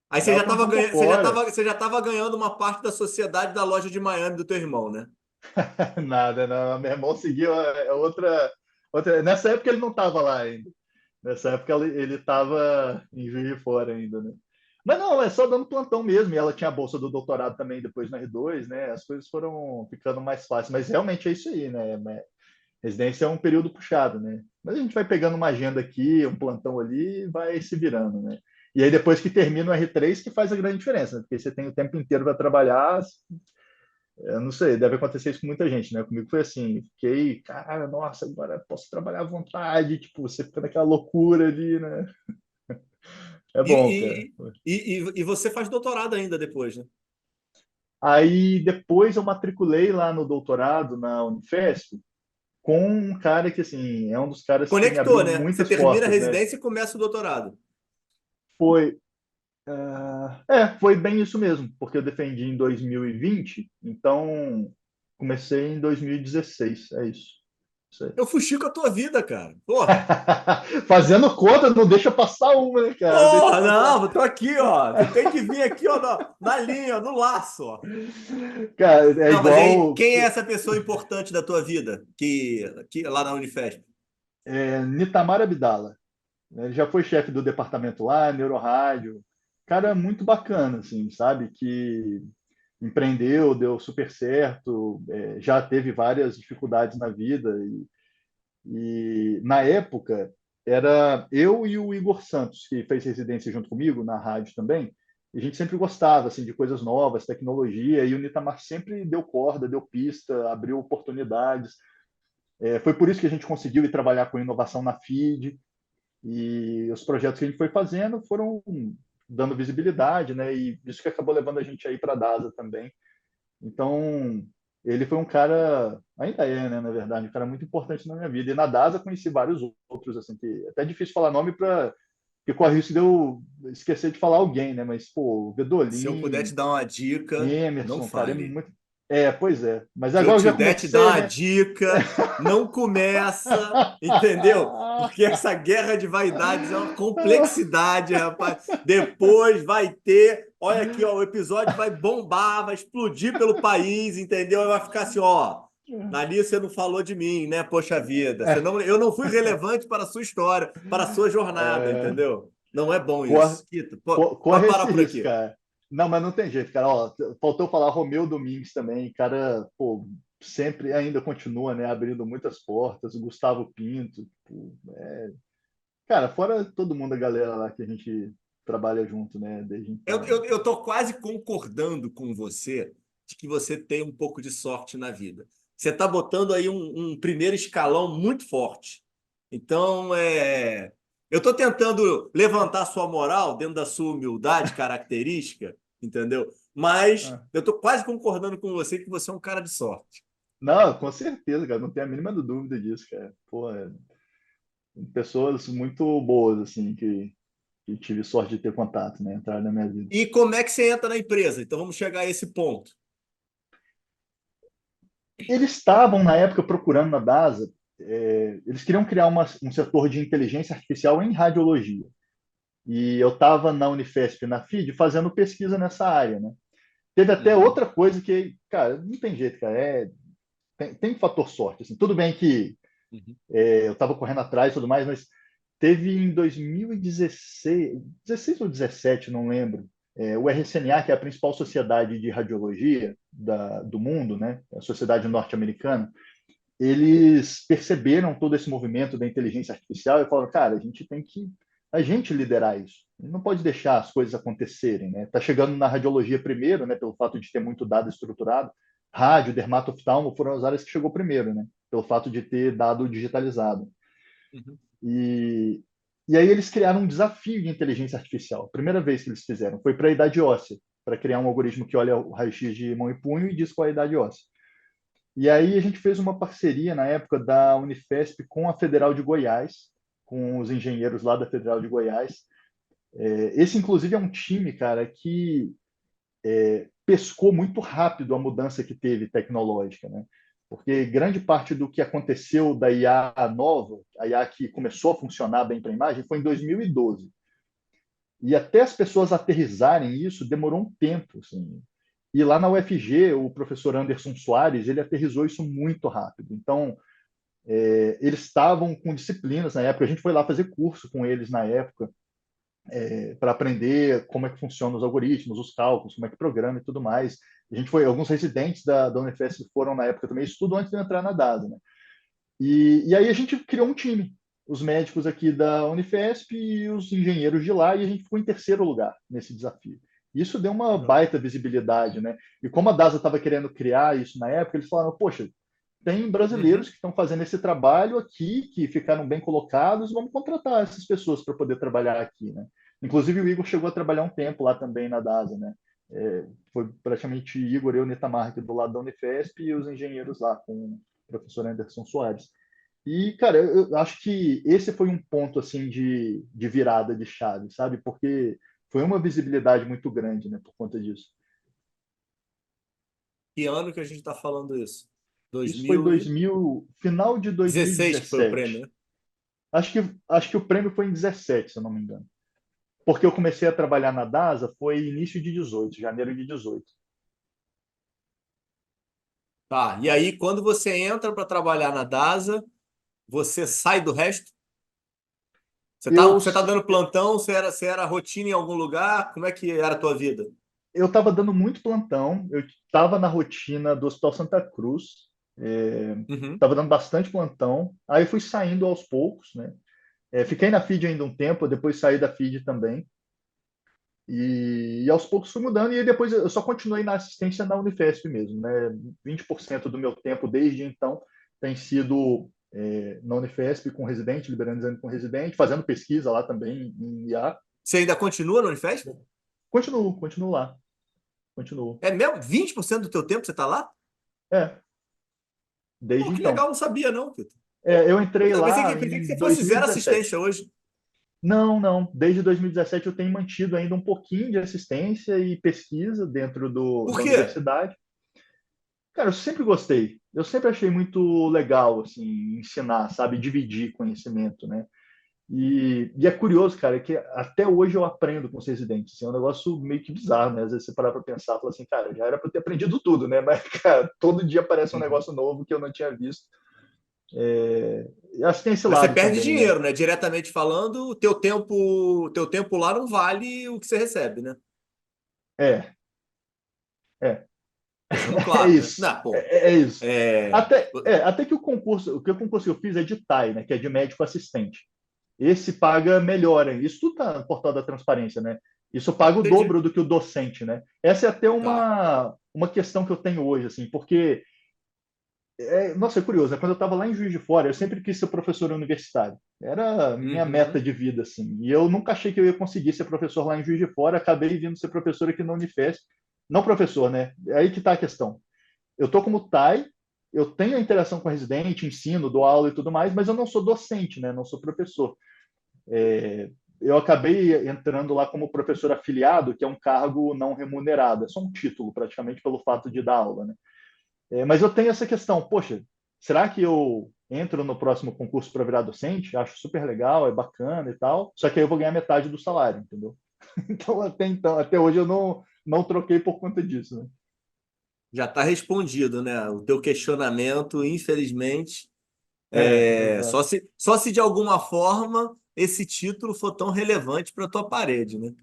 aí você Dava já estava plantão por ganhando, fora. você já tava ganhando uma parte da sociedade da loja de Miami do teu irmão, né? Nada, não. Meu irmão seguiu outra. Nessa época ele não estava lá ainda. Nessa época ele estava em Juiz de Fora ainda, né? Mas não, é só dando plantão mesmo. E ela tinha a bolsa do doutorado também depois no R2, né? As coisas foram ficando mais fáceis. Mas realmente é isso aí, né? Residência é um período puxado, né? Mas a gente vai pegando uma agenda aqui, um plantão ali e vai se virando, né? E aí depois que termina o R3 que faz a grande diferença, né? Porque você tem o tempo inteiro para trabalhar. Eu não sei, deve acontecer isso com muita gente, né? Comigo foi assim, fiquei, cara, nossa, agora posso trabalhar à vontade, tipo, você fica naquela loucura ali, né? É bom, cara. E você faz doutorado ainda depois, né? Aí depois eu matriculei lá no doutorado na Unifesp com um cara que, assim, é um dos caras que me Conectou, abriu né? Você muitas termina a portas, né? residência e começa o doutorado. Foi, foi bem isso mesmo, porque eu defendi em 2020, então comecei em 2016, é isso. Isso aí. Eu fuxico a tua vida, cara. Porra. Fazendo conta, não deixa passar uma, né, cara? Não deixa Porra, passar. não, eu tô aqui, ó. Tu tem que vir aqui, ó, na linha, no laço, ó. Cara, é Não, mas aí, igual quem é essa pessoa importante da tua vida que lá na Unifesp? Nitamar Abdala. Ele já foi chefe do departamento lá, Neurorádio. Cara muito bacana, assim, sabe? Que empreendeu, deu super certo, já teve várias dificuldades na vida. E na época, era eu e o Igor Santos, que fez residência junto comigo na rádio também. E a gente sempre gostava assim de coisas novas, tecnologia, e o Nitamar sempre deu corda, deu pista, abriu oportunidades. Foi por isso que a gente conseguiu ir trabalhar com inovação na FID, e os projetos que a gente foi fazendo foram dando visibilidade, né? E isso que acabou levando a gente aí para a DASA também. Então, ele foi um cara, ainda é, né, na verdade, um cara muito importante na minha vida. E na DASA conheci vários outros, assim, que é até difícil falar nome para que corre o risco de eu esquecer de falar alguém, né? Mas, pô, Se eu puder Vedolin, te dar uma dica, não Emerson, cara, é fale. muito. É, pois é. Mas Se eu agora eu já tiver te dar comecei, uma né? dica, não começa, entendeu? Porque essa guerra de vaidades é uma complexidade, rapaz. Depois vai ter, olha aqui, ó, o episódio vai bombar, vai explodir pelo país, entendeu? E vai ficar assim, ó. Dali você não falou de mim, né? Poxa vida, eu não fui relevante para a sua história, para a sua jornada, É, entendeu? Não é bom corre, isso. Quito, pode corre parar esse por risco, aqui. cara. Não, mas não tem jeito, cara. Ó, faltou falar Romeu Domingues também, cara, pô, sempre ainda continua, né, abrindo muitas portas. O Gustavo Pinto, pô, cara, fora todo mundo, a galera lá que a gente trabalha junto, né, desde então. Eu tô quase concordando com você de que você tem um pouco de sorte na vida. Você está botando aí um primeiro escalão muito forte. Então, eu estou tentando levantar sua moral dentro da sua humildade característica, entendeu? Mas Ah, eu estou quase concordando com você que você é um cara de sorte. não, com certeza, cara, não tenho a mínima dúvida disso, cara. Pô, pessoas muito boas, assim, que tive sorte de ter contato, né, entrar na minha vida. E como é que você entra na empresa? Então, vamos chegar a esse ponto. Eles estavam, na época, procurando na DASA, eles queriam criar um setor de inteligência artificial em radiologia. E eu estava na Unifesp, na FID, fazendo pesquisa nessa área, né? Teve até Uhum. outra coisa que, cara, não tem jeito, cara, tem fator sorte, assim. Tudo bem que Uhum. eu estava correndo atrás e tudo mais, mas teve em 2016, 16 ou 17, não lembro, o RSNA, que é a principal sociedade de radiologia do mundo, né? A sociedade norte-americana, eles perceberam todo esse movimento da inteligência artificial e falaram, cara, a gente tem que a gente liderar isso. A gente não pode deixar as coisas acontecerem, né? Tá chegando na radiologia primeiro, né? Pelo fato de ter muito dado estruturado. Rádio, dermatoftalmo foram as áreas que chegou primeiro, né? Pelo fato de ter dado digitalizado. Uhum. E, e aí eles criaram um desafio de inteligência artificial. A primeira vez que eles fizeram foi para a idade óssea, para criar um algoritmo que olha o raio-x de mão e punho e diz qual é a idade óssea. E aí a gente fez uma parceria na época da Unifesp com a Federal de Goiás, com os engenheiros lá da Federal de Goiás. Esse, inclusive, é um time, cara, que pescou muito rápido a mudança que teve tecnológica, né? porque grande parte do que aconteceu da IA nova, a IA que começou a funcionar bem para a imagem, foi em 2012. E até as pessoas aterrizarem isso, demorou um tempo. Assim. E lá na UFG, o professor Anderson Soares, ele aterrizou isso muito rápido. Então, eles estavam com disciplinas na época, a gente foi lá fazer curso com eles na época, para aprender como é que funcionam os algoritmos, os cálculos, como é que programa e tudo mais. A gente foi, alguns residentes da Unifesp foram na época também, isso tudo antes de eu entrar na DASA, né? E aí a gente criou um time, os médicos aqui da Unifesp e os engenheiros de lá, e a gente ficou em terceiro lugar nesse desafio. Isso deu uma Legal. baita visibilidade, né? E como a DASA estava querendo criar isso na época, eles falaram, poxa, tem brasileiros Uhum. que estão fazendo esse trabalho aqui, que ficaram bem colocados, vamos contratar essas pessoas para poder trabalhar aqui, né? Inclusive o Igor chegou a trabalhar um tempo lá também na DASA, né? Foi praticamente Igor, eu, Netamar, aqui do lado da Unifesp e os engenheiros lá com o professor Anderson Soares. E, cara, eu acho que esse foi um ponto, assim, de virada de chave, sabe? Porque foi uma visibilidade muito grande, né, por conta disso. Que ano que a gente está falando isso? Isso foi 2016 final de que foi o prêmio, 2017. né? Acho que o prêmio foi em 17, se eu não me engano. Porque eu comecei a trabalhar na DASA foi início de 18, janeiro de 18. Tá. E aí, quando você entra para trabalhar na DASA, você sai do resto? Eu Você tá dando plantão? Você era rotina em algum lugar? Como é que era a tua vida? eu estava dando muito plantão, eu estava na rotina do Hospital Santa Cruz, Uhum. estava dando bastante plantão, aí fui saindo aos poucos, né? Fiquei na FID ainda um tempo, depois saí da FID também, e aos poucos fui mudando, e depois eu só continuei na assistência na Unifesp mesmo, né? 20% do meu tempo desde então tem sido na Unifesp com residente, liberando exame com residente, fazendo pesquisa lá também em IA. Você ainda continua no Unifesp? Continuo lá, continuo. É mesmo? 20% do teu tempo você tá lá? É, Pô, desde que legal, então. não sabia, não. Eu entrei lá Pensei que em você fosse zero 2017. assistência hoje. Não, não. Desde 2017 eu tenho mantido ainda um pouquinho de assistência e pesquisa dentro Por da quê? universidade. Cara, eu sempre gostei. Eu sempre achei muito legal, assim, ensinar, sabe? Dividir conhecimento, né? E é curioso, cara, que até hoje eu aprendo com os residentes. Assim, é um negócio meio que bizarro, né? Às vezes você parar para pensar e fala assim, cara, já era para eu ter aprendido tudo, né? Mas, cara, todo dia aparece um Uhum. negócio novo que eu não tinha visto. Acho que tem esse Mas você lado perde também, né? dinheiro, né? Diretamente falando, teu tempo lá não vale o que você recebe, né? É, é. Deixando É claro, né? isso. Não, pô. É isso. É... Até que o concurso que eu fiz é de TAI, né? Que é de médico assistente. Esse paga melhor, hein? Isso tudo tá no portal da transparência, né? Isso paga o Entendi. dobro do que o docente, né? Essa é até Tá. uma questão que eu tenho hoje, assim, porque, nossa, é curioso, né? Quando eu estava lá em Juiz de Fora, eu sempre quis ser professor universitário. Era a minha meta Uhum. de vida, assim. E eu nunca achei que eu ia conseguir ser professor lá em Juiz de Fora, acabei vindo ser professor aqui na Unifesp. Não professor, né? É aí que está a questão. Eu estou como TAI, eu tenho a interação com o residente, ensino, dou aula e tudo mais, mas eu não sou docente, né? Não sou professor. Eu acabei entrando lá como professor afiliado, que é um cargo não remunerado, é só um título, praticamente, pelo fato de dar aula, né? Mas eu tenho essa questão, poxa, será que eu entro no próximo concurso para virar docente? Acho super legal, é bacana e tal, só que aí eu vou ganhar metade do salário, entendeu? Então, até hoje eu não troquei por conta disso, né? Já está respondido, né? O teu questionamento, infelizmente, Exato. só se de alguma forma esse título for tão relevante para tua parede, né?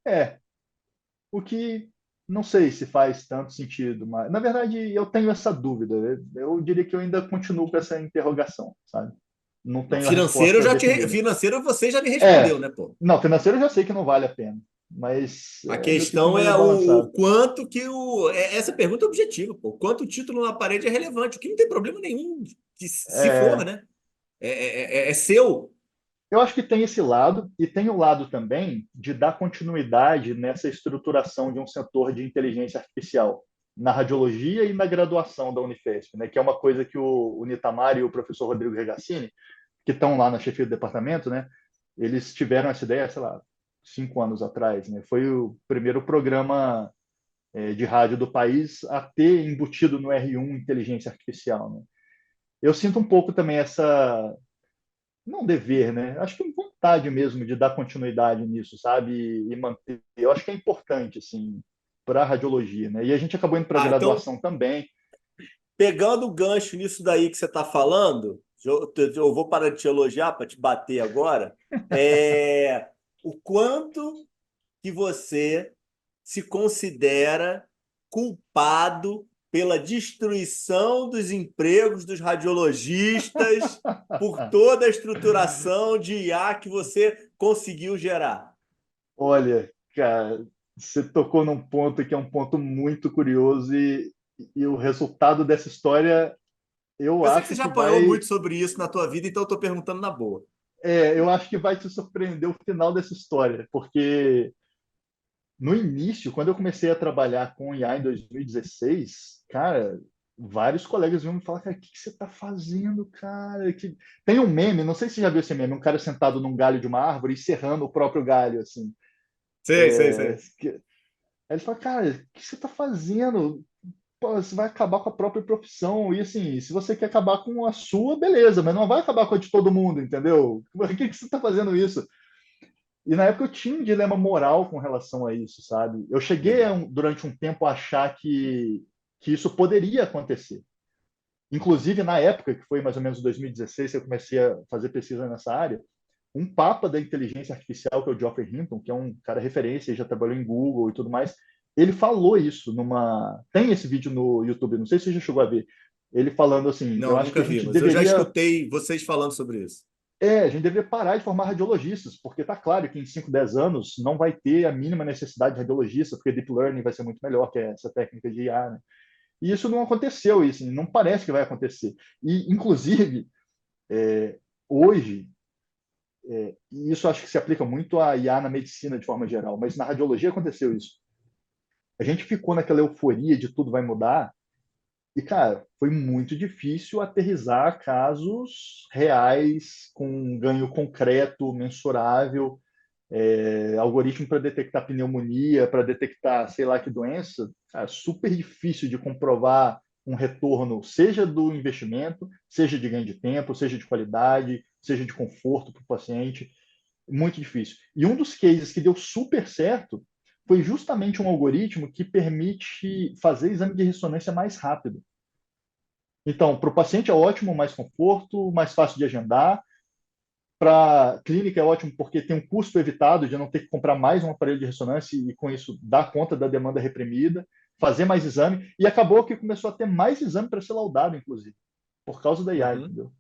É, o que não sei se faz tanto sentido, mas na verdade eu tenho essa dúvida. Eu diria que eu ainda continuo com essa interrogação, sabe? Não Não, tenho a resposta definida. financeiro você já me respondeu, É, né, pô? não, financeiro eu já sei que não vale a pena, mas A ainda fico questão meio é o balançado. quanto que essa pergunta é objetiva, pô. Quanto o título na parede é relevante, o que não tem problema nenhum, que se for, É, né? É seu. eu acho que tem esse lado, e tem o lado também de dar continuidade nessa estruturação de um setor de inteligência artificial na radiologia e na graduação da Unifesp, né? Que é uma coisa que o Nitamar e o professor Rodrigo Regassini, que estão lá na chefia do departamento, né? Eles tiveram essa ideia, sei lá, 5 anos atrás, né? Foi o primeiro programa de rádio do país a ter embutido no R1 inteligência artificial, né? Eu sinto um pouco também essa, não dever, né? Acho que vontade mesmo de dar continuidade nisso, sabe? E manter. Eu acho que é importante, assim, para a radiologia, né? E a gente acabou indo para a Ah, então, graduação também. pegando o gancho nisso daí que você está falando, eu vou parar de te elogiar para te bater agora. O quanto que você se considera culpado pela destruição dos empregos dos radiologistas por toda a estruturação de IA que você conseguiu gerar? Olha, cara, você tocou num ponto que é um ponto muito curioso e o resultado dessa história, eu Eu sei que você acho já que apanhou vai, muito sobre isso na tua vida, então eu estou perguntando na boa. eu acho que vai te surpreender o final dessa história, porque no início, quando eu comecei a trabalhar com IA em 2016, cara, vários colegas vinham me falar, cara, o que você está fazendo, cara? Tem um meme, não sei se você já viu esse meme, um cara sentado num galho de uma árvore e serrando o próprio galho, assim. Sei, sei, sei. Aí ele fala, cara, o que você está fazendo? Pô, você vai acabar com a própria profissão. E assim, se você quer acabar com a sua, beleza, mas não vai acabar com a de todo mundo, entendeu? Por que você está fazendo isso? E na época eu tinha um dilema moral com relação a isso, sabe? Eu cheguei Legal. durante um tempo a achar que isso poderia acontecer. Inclusive, na época, que foi mais ou menos 2016, que eu comecei a fazer pesquisa nessa área, um papa da inteligência artificial, que é o Geoffrey Hinton, que é um cara referência, já trabalhou em Google e tudo mais, ele falou isso numa. Tem esse vídeo no YouTube, não sei se você já chegou a ver. Ele falando assim: eu Não, acho que nunca a vi, gente mas eu já deveria. escutei vocês falando sobre isso. A gente deveria parar de formar radiologistas, porque tá claro que em 5, 10 anos não vai ter a mínima necessidade de radiologista, porque deep learning vai ser muito melhor que essa técnica de IA, né? E isso não aconteceu, isso não parece que vai acontecer. E, inclusive, hoje, e isso acho que se aplica muito à IA na medicina de forma geral, mas na radiologia aconteceu isso. A gente ficou naquela euforia de tudo vai mudar, e, cara, foi muito difícil aterrissar casos reais, com ganho concreto, mensurável, algoritmo para detectar pneumonia, para detectar sei lá que doença, cara, super difícil de comprovar um retorno, seja do investimento, seja de ganho de tempo, seja de qualidade, seja de conforto para o paciente. Muito difícil. E um dos cases que deu super certo foi justamente um algoritmo que permite fazer exame de ressonância mais rápido. Então, para o paciente é ótimo, mais conforto, mais fácil de agendar. Para a clínica é ótimo porque tem um custo evitado de não ter que comprar mais um aparelho de ressonância e com isso dar conta da demanda reprimida, fazer mais exame. E acabou que começou a ter mais exame para ser laudado, inclusive, por causa da IA, Uhum, entendeu?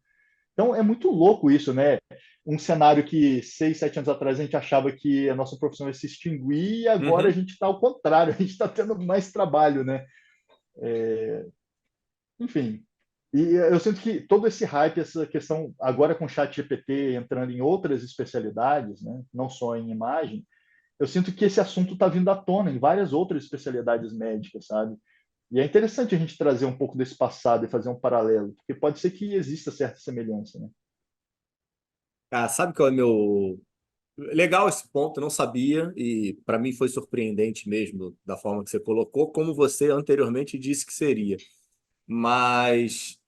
Então é muito louco isso, né? Um cenário que 6, 7 anos atrás a gente achava que a nossa profissão ia se extinguir e agora a uhum. gente está ao contrário, a gente está tendo mais trabalho, né? Enfim, e eu sinto que todo esse hype, essa questão agora com o chat GPT entrando em outras especialidades, né? Não só em imagem, eu sinto que esse assunto está vindo à tona em várias outras especialidades médicas, sabe? E é interessante a gente trazer um pouco desse passado e fazer um paralelo, porque pode ser que exista certa semelhança, né? Ah, sabe qual é o meu. Legal esse ponto, não sabia, e para mim foi surpreendente mesmo da forma que você colocou, como você anteriormente disse que seria. Mas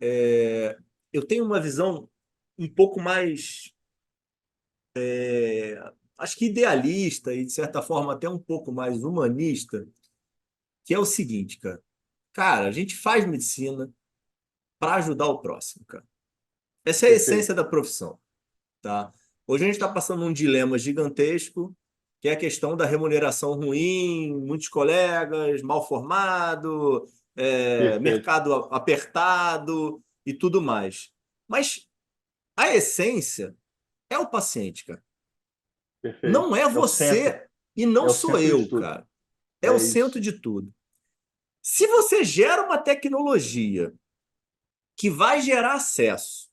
eu tenho uma visão um pouco mais, acho que idealista e, de certa forma, até um pouco mais humanista, que é o seguinte, cara. Cara, a gente faz medicina para ajudar o próximo, cara. Essa é a essência Perfeito, da profissão, tá? Hoje a gente está passando um dilema gigantesco, que é a questão da remuneração ruim, muitos colegas, mal formado, perfeito, mercado apertado e tudo mais. Mas a essência é o paciente, cara. perfeito. Não é É o centro, você e não é o sou centro de eu, tudo. cara. É o É centro isso. de tudo. Se você gera uma tecnologia que vai gerar acesso,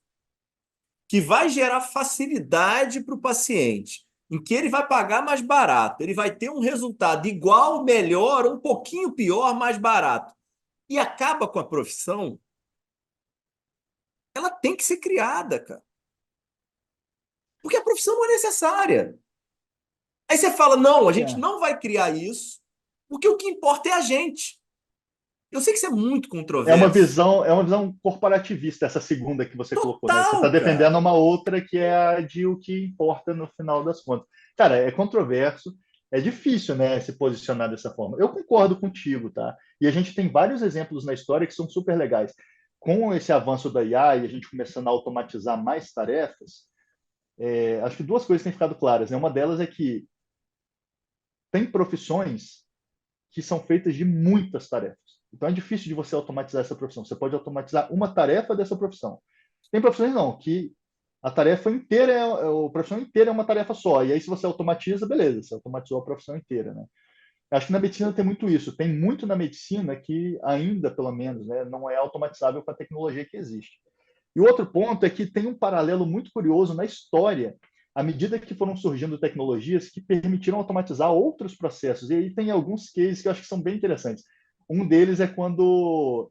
que vai gerar facilidade para o paciente, em que ele vai pagar mais barato, ele vai ter um resultado igual, melhor, um pouquinho pior, mais barato, e acaba com a profissão, ela tem que ser criada, cara. Porque a profissão não é necessária. Aí você fala, não, a gente É, não vai criar isso, Porque o que importa é a gente. Eu sei que isso é muito É uma controverso. visão, é uma visão corporativista, essa segunda que você colocou, né? Você está Total, defendendo cara. uma outra que é a de o que importa no final das contas. Cara, é controverso, é difícil, né, se posicionar dessa forma. Eu concordo contigo, tá? E a gente tem vários exemplos na história que são super legais. Com esse avanço da IA e a gente começando a automatizar mais tarefas, acho que duas coisas têm ficado claras, né? Uma delas é que tem profissões que são feitas de muitas tarefas. Então é difícil de você automatizar essa profissão. Você pode automatizar uma tarefa dessa profissão. Tem profissões não, que a tarefa inteira a profissão inteira é uma tarefa só. E aí se você automatiza, beleza, você automatizou a profissão inteira, né? Acho que na medicina tem muito isso. Tem muito na medicina que ainda, pelo menos, né, não é automatizável com a tecnologia que existe. E o outro ponto é que tem um paralelo muito curioso na história, à medida que foram surgindo tecnologias que permitiram automatizar outros processos. E aí tem alguns cases que eu acho que são bem interessantes. Um deles é quando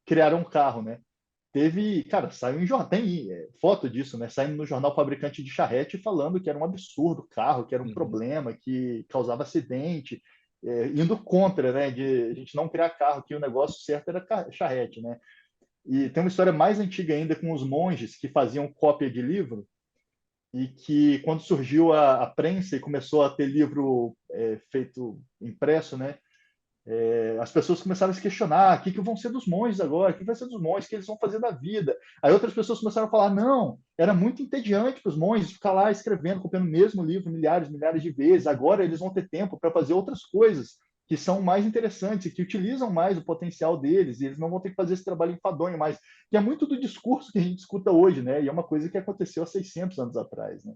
criaram um carro, né? Teve, cara, saiu em jornal, tem foto disso, né? Saindo no jornal fabricante de charrete falando que era um absurdo o carro, que era um Uhum. problema, que causava acidente, indo contra, né? De a gente não criar carro, que o negócio certo era charrete, né? E tem uma história mais antiga ainda com os monges que faziam cópia de livro e que quando surgiu a prensa e começou a ter livro feito impresso, né? As pessoas começaram a se questionar: o que vão ser dos monges agora? O que vai ser dos monges? O que eles vão fazer da vida? Aí outras pessoas começaram a falar: não, era muito entediante para os monges ficar lá escrevendo, copiando o mesmo livro milhares, milhares de vezes. Agora eles vão ter tempo para fazer outras coisas que são mais interessantes e que utilizam mais o potencial deles, e eles não vão ter que fazer esse trabalho enfadonho mais, que é muito do discurso que a gente escuta hoje, né? E é uma coisa que aconteceu há 600 anos atrás, né?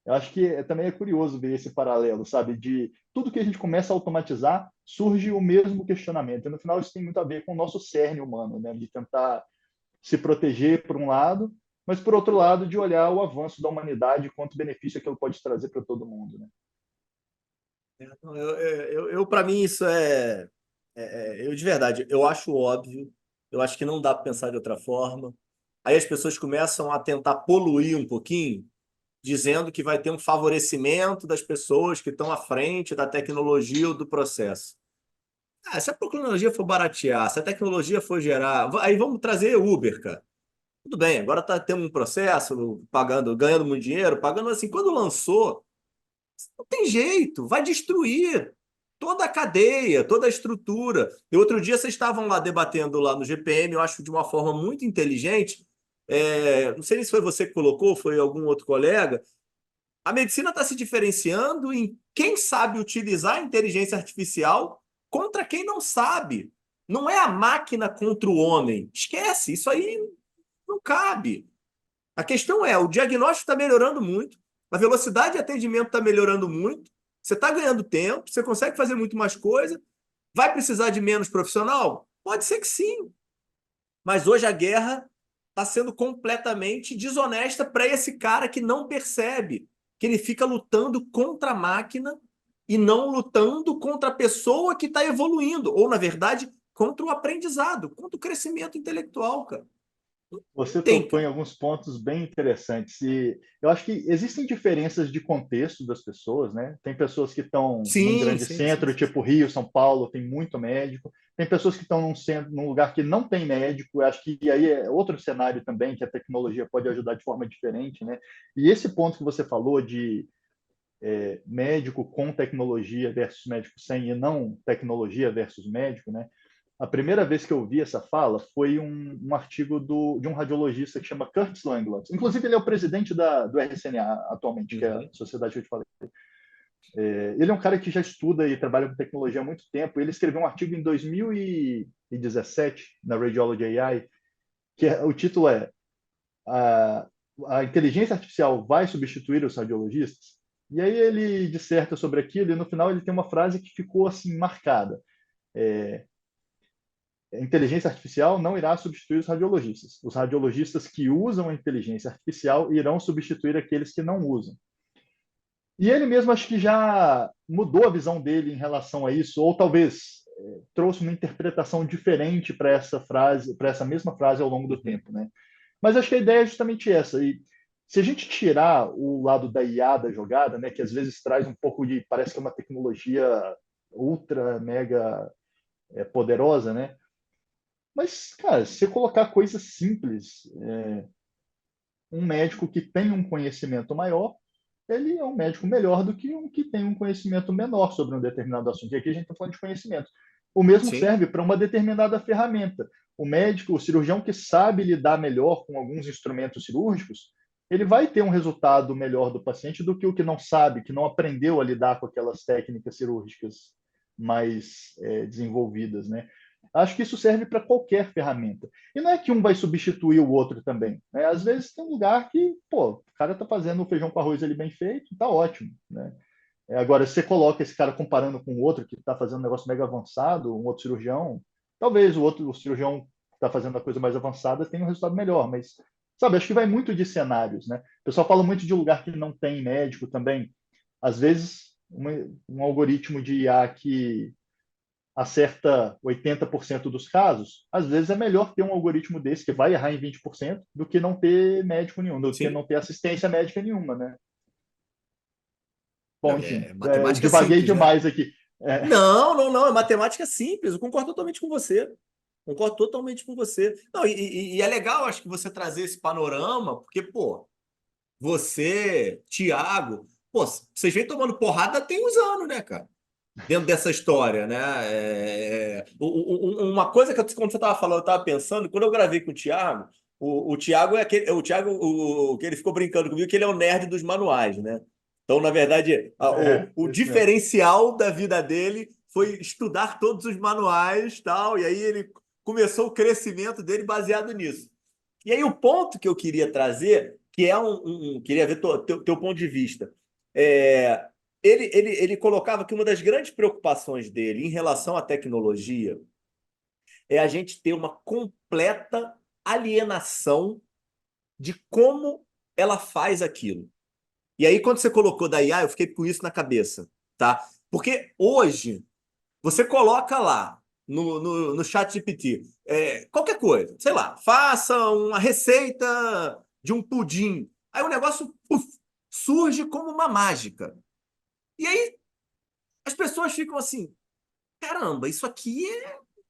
Eu acho que também é curioso ver esse paralelo, sabe? De tudo que a gente começa a automatizar, surge o mesmo questionamento. E no final isso tem muito a ver com o nosso cerne humano, né? De tentar se proteger por um lado, mas por outro lado de olhar o avanço da humanidade e quanto benefício aquilo pode trazer para todo mundo, né? Para mim, isso eu de verdade, eu acho óbvio, eu acho que não dá para pensar de outra forma. Aí as pessoas começam a tentar poluir um pouquinho, dizendo que vai ter um favorecimento das pessoas que estão à frente da tecnologia ou do processo. Se a tecnologia for baratear, se a tecnologia for gerar. Aí vamos trazer Uber, cara. Tudo bem, agora está tendo um processo, pagando, ganhando muito dinheiro, pagando assim. Quando lançou, não tem jeito, vai destruir toda a cadeia, toda a estrutura. E outro dia vocês estavam lá debatendo lá no GPM, eu acho de uma forma muito inteligente. Não sei se foi você que colocou, foi algum outro colega. A medicina está se diferenciando em quem sabe utilizar a inteligência artificial contra quem não sabe. Não é a máquina contra o homem. Esquece, isso aí não cabe. A questão é, o diagnóstico está melhorando muito, a velocidade de atendimento está melhorando muito, você está ganhando tempo, você consegue fazer muito mais coisa. Vai precisar de menos profissional? Pode ser que sim, mas hoje a guerra está sendo completamente desonesta para esse cara que não percebe que ele fica lutando contra a máquina e não lutando contra a pessoa que está evoluindo, ou, na verdade, contra o aprendizado, contra o crescimento intelectual, cara. Você Tem, tocou em cara. alguns pontos bem interessantes e eu acho que existem diferenças de contexto das pessoas, né? Tem pessoas que estão num Sim, grande sim, sim, centro, sim. tipo Rio, São Paulo, tem muito médico. Tem pessoas que estão num centro, num lugar que não tem médico. Eu acho que aí é outro cenário também que a tecnologia pode ajudar de forma diferente, né? E esse ponto que você falou de médico com tecnologia versus médico sem e não tecnologia versus médico, né? A primeira vez que eu vi essa fala foi um artigo de um radiologista que chama Curtis Langlands. Inclusive, ele é o presidente do RSNA atualmente, que é a Uhum. sociedade que eu te falei. Ele é um cara que já estuda e trabalha com tecnologia há muito tempo. Ele escreveu um artigo em 2017 na Radiology AI, o título é a, a inteligência artificial vai substituir os radiologistas? E aí ele disserta sobre aquilo e no final ele tem uma frase que ficou assim marcada. É, a inteligência artificial não irá substituir os radiologistas. Os radiologistas que usam a inteligência artificial irão substituir aqueles que não usam. E ele mesmo acho que já mudou a visão dele em relação a isso, ou talvez trouxe uma interpretação diferente para essa frase, para essa mesma frase ao longo do Uhum. tempo, né? Mas acho que a ideia é justamente essa. E se a gente tirar o lado da IA da jogada, né, que às vezes traz um pouco de, parece que é uma tecnologia ultra, mega poderosa, né? Mas, cara, se você colocar coisas simples, um médico que tem um conhecimento maior, ele é um médico melhor do que um que tem um conhecimento menor sobre um determinado assunto. E aqui a gente está falando de conhecimento. O mesmo Sim, serve para uma determinada ferramenta. O médico, o cirurgião que sabe lidar melhor com alguns instrumentos cirúrgicos, ele vai ter um resultado melhor do paciente do que o que não sabe, que não aprendeu a lidar com aquelas técnicas cirúrgicas mais desenvolvidas, né? Acho que isso serve para qualquer ferramenta. E não é que um vai substituir o outro também, né? Às vezes tem um lugar que, pô, o cara tá fazendo o feijão com arroz ali bem feito, tá ótimo, né? Agora, se você coloca esse cara comparando com o outro que está fazendo um negócio mega avançado, um outro cirurgião, talvez o cirurgião que está fazendo a coisa mais avançada tenha um resultado melhor, mas, sabe, acho que vai muito de cenários, né? O pessoal fala muito de lugar que não tem médico também. Às vezes, um algoritmo de IA que acerta 80% dos casos, às vezes é melhor ter um algoritmo desse que vai errar em 20% do que não ter médico nenhum, do que sim. não ter assistência médica nenhuma, né? Bom, Não, enfim, matemática divaguei simples, né? demais aqui. Não, não, não. É matemática simples. Eu concordo totalmente com você. Concordo totalmente com você. Não, e é legal, acho que você trazer esse panorama, porque, pô, você, Thiago, pô, vocês vêm tomando porrada tem uns anos, né, cara? Dentro dessa história, né? Uma coisa que quando você estava falando, eu estava pensando, quando eu gravei com o Thiago, o Thiago é aquele, o Thiago, que ele ficou brincando comigo, que ele é o nerd dos manuais, né? Então, na verdade, o Isso mesmo. diferencial da vida dele foi estudar todos os manuais, tal, e aí ele começou o crescimento dele baseado nisso. E aí o ponto que eu queria trazer, que é queria ver teu ponto de vista. É, ele colocava que uma das grandes preocupações dele em relação à tecnologia é a gente ter uma completa alienação de como ela faz aquilo. E aí, quando você colocou da IA, eu fiquei com isso na cabeça, tá? Porque hoje, você coloca lá no chat GPT, qualquer coisa, sei lá, faça uma receita de um pudim. Aí o negócio puf, surge como uma mágica. E aí as pessoas ficam assim, caramba, isso aqui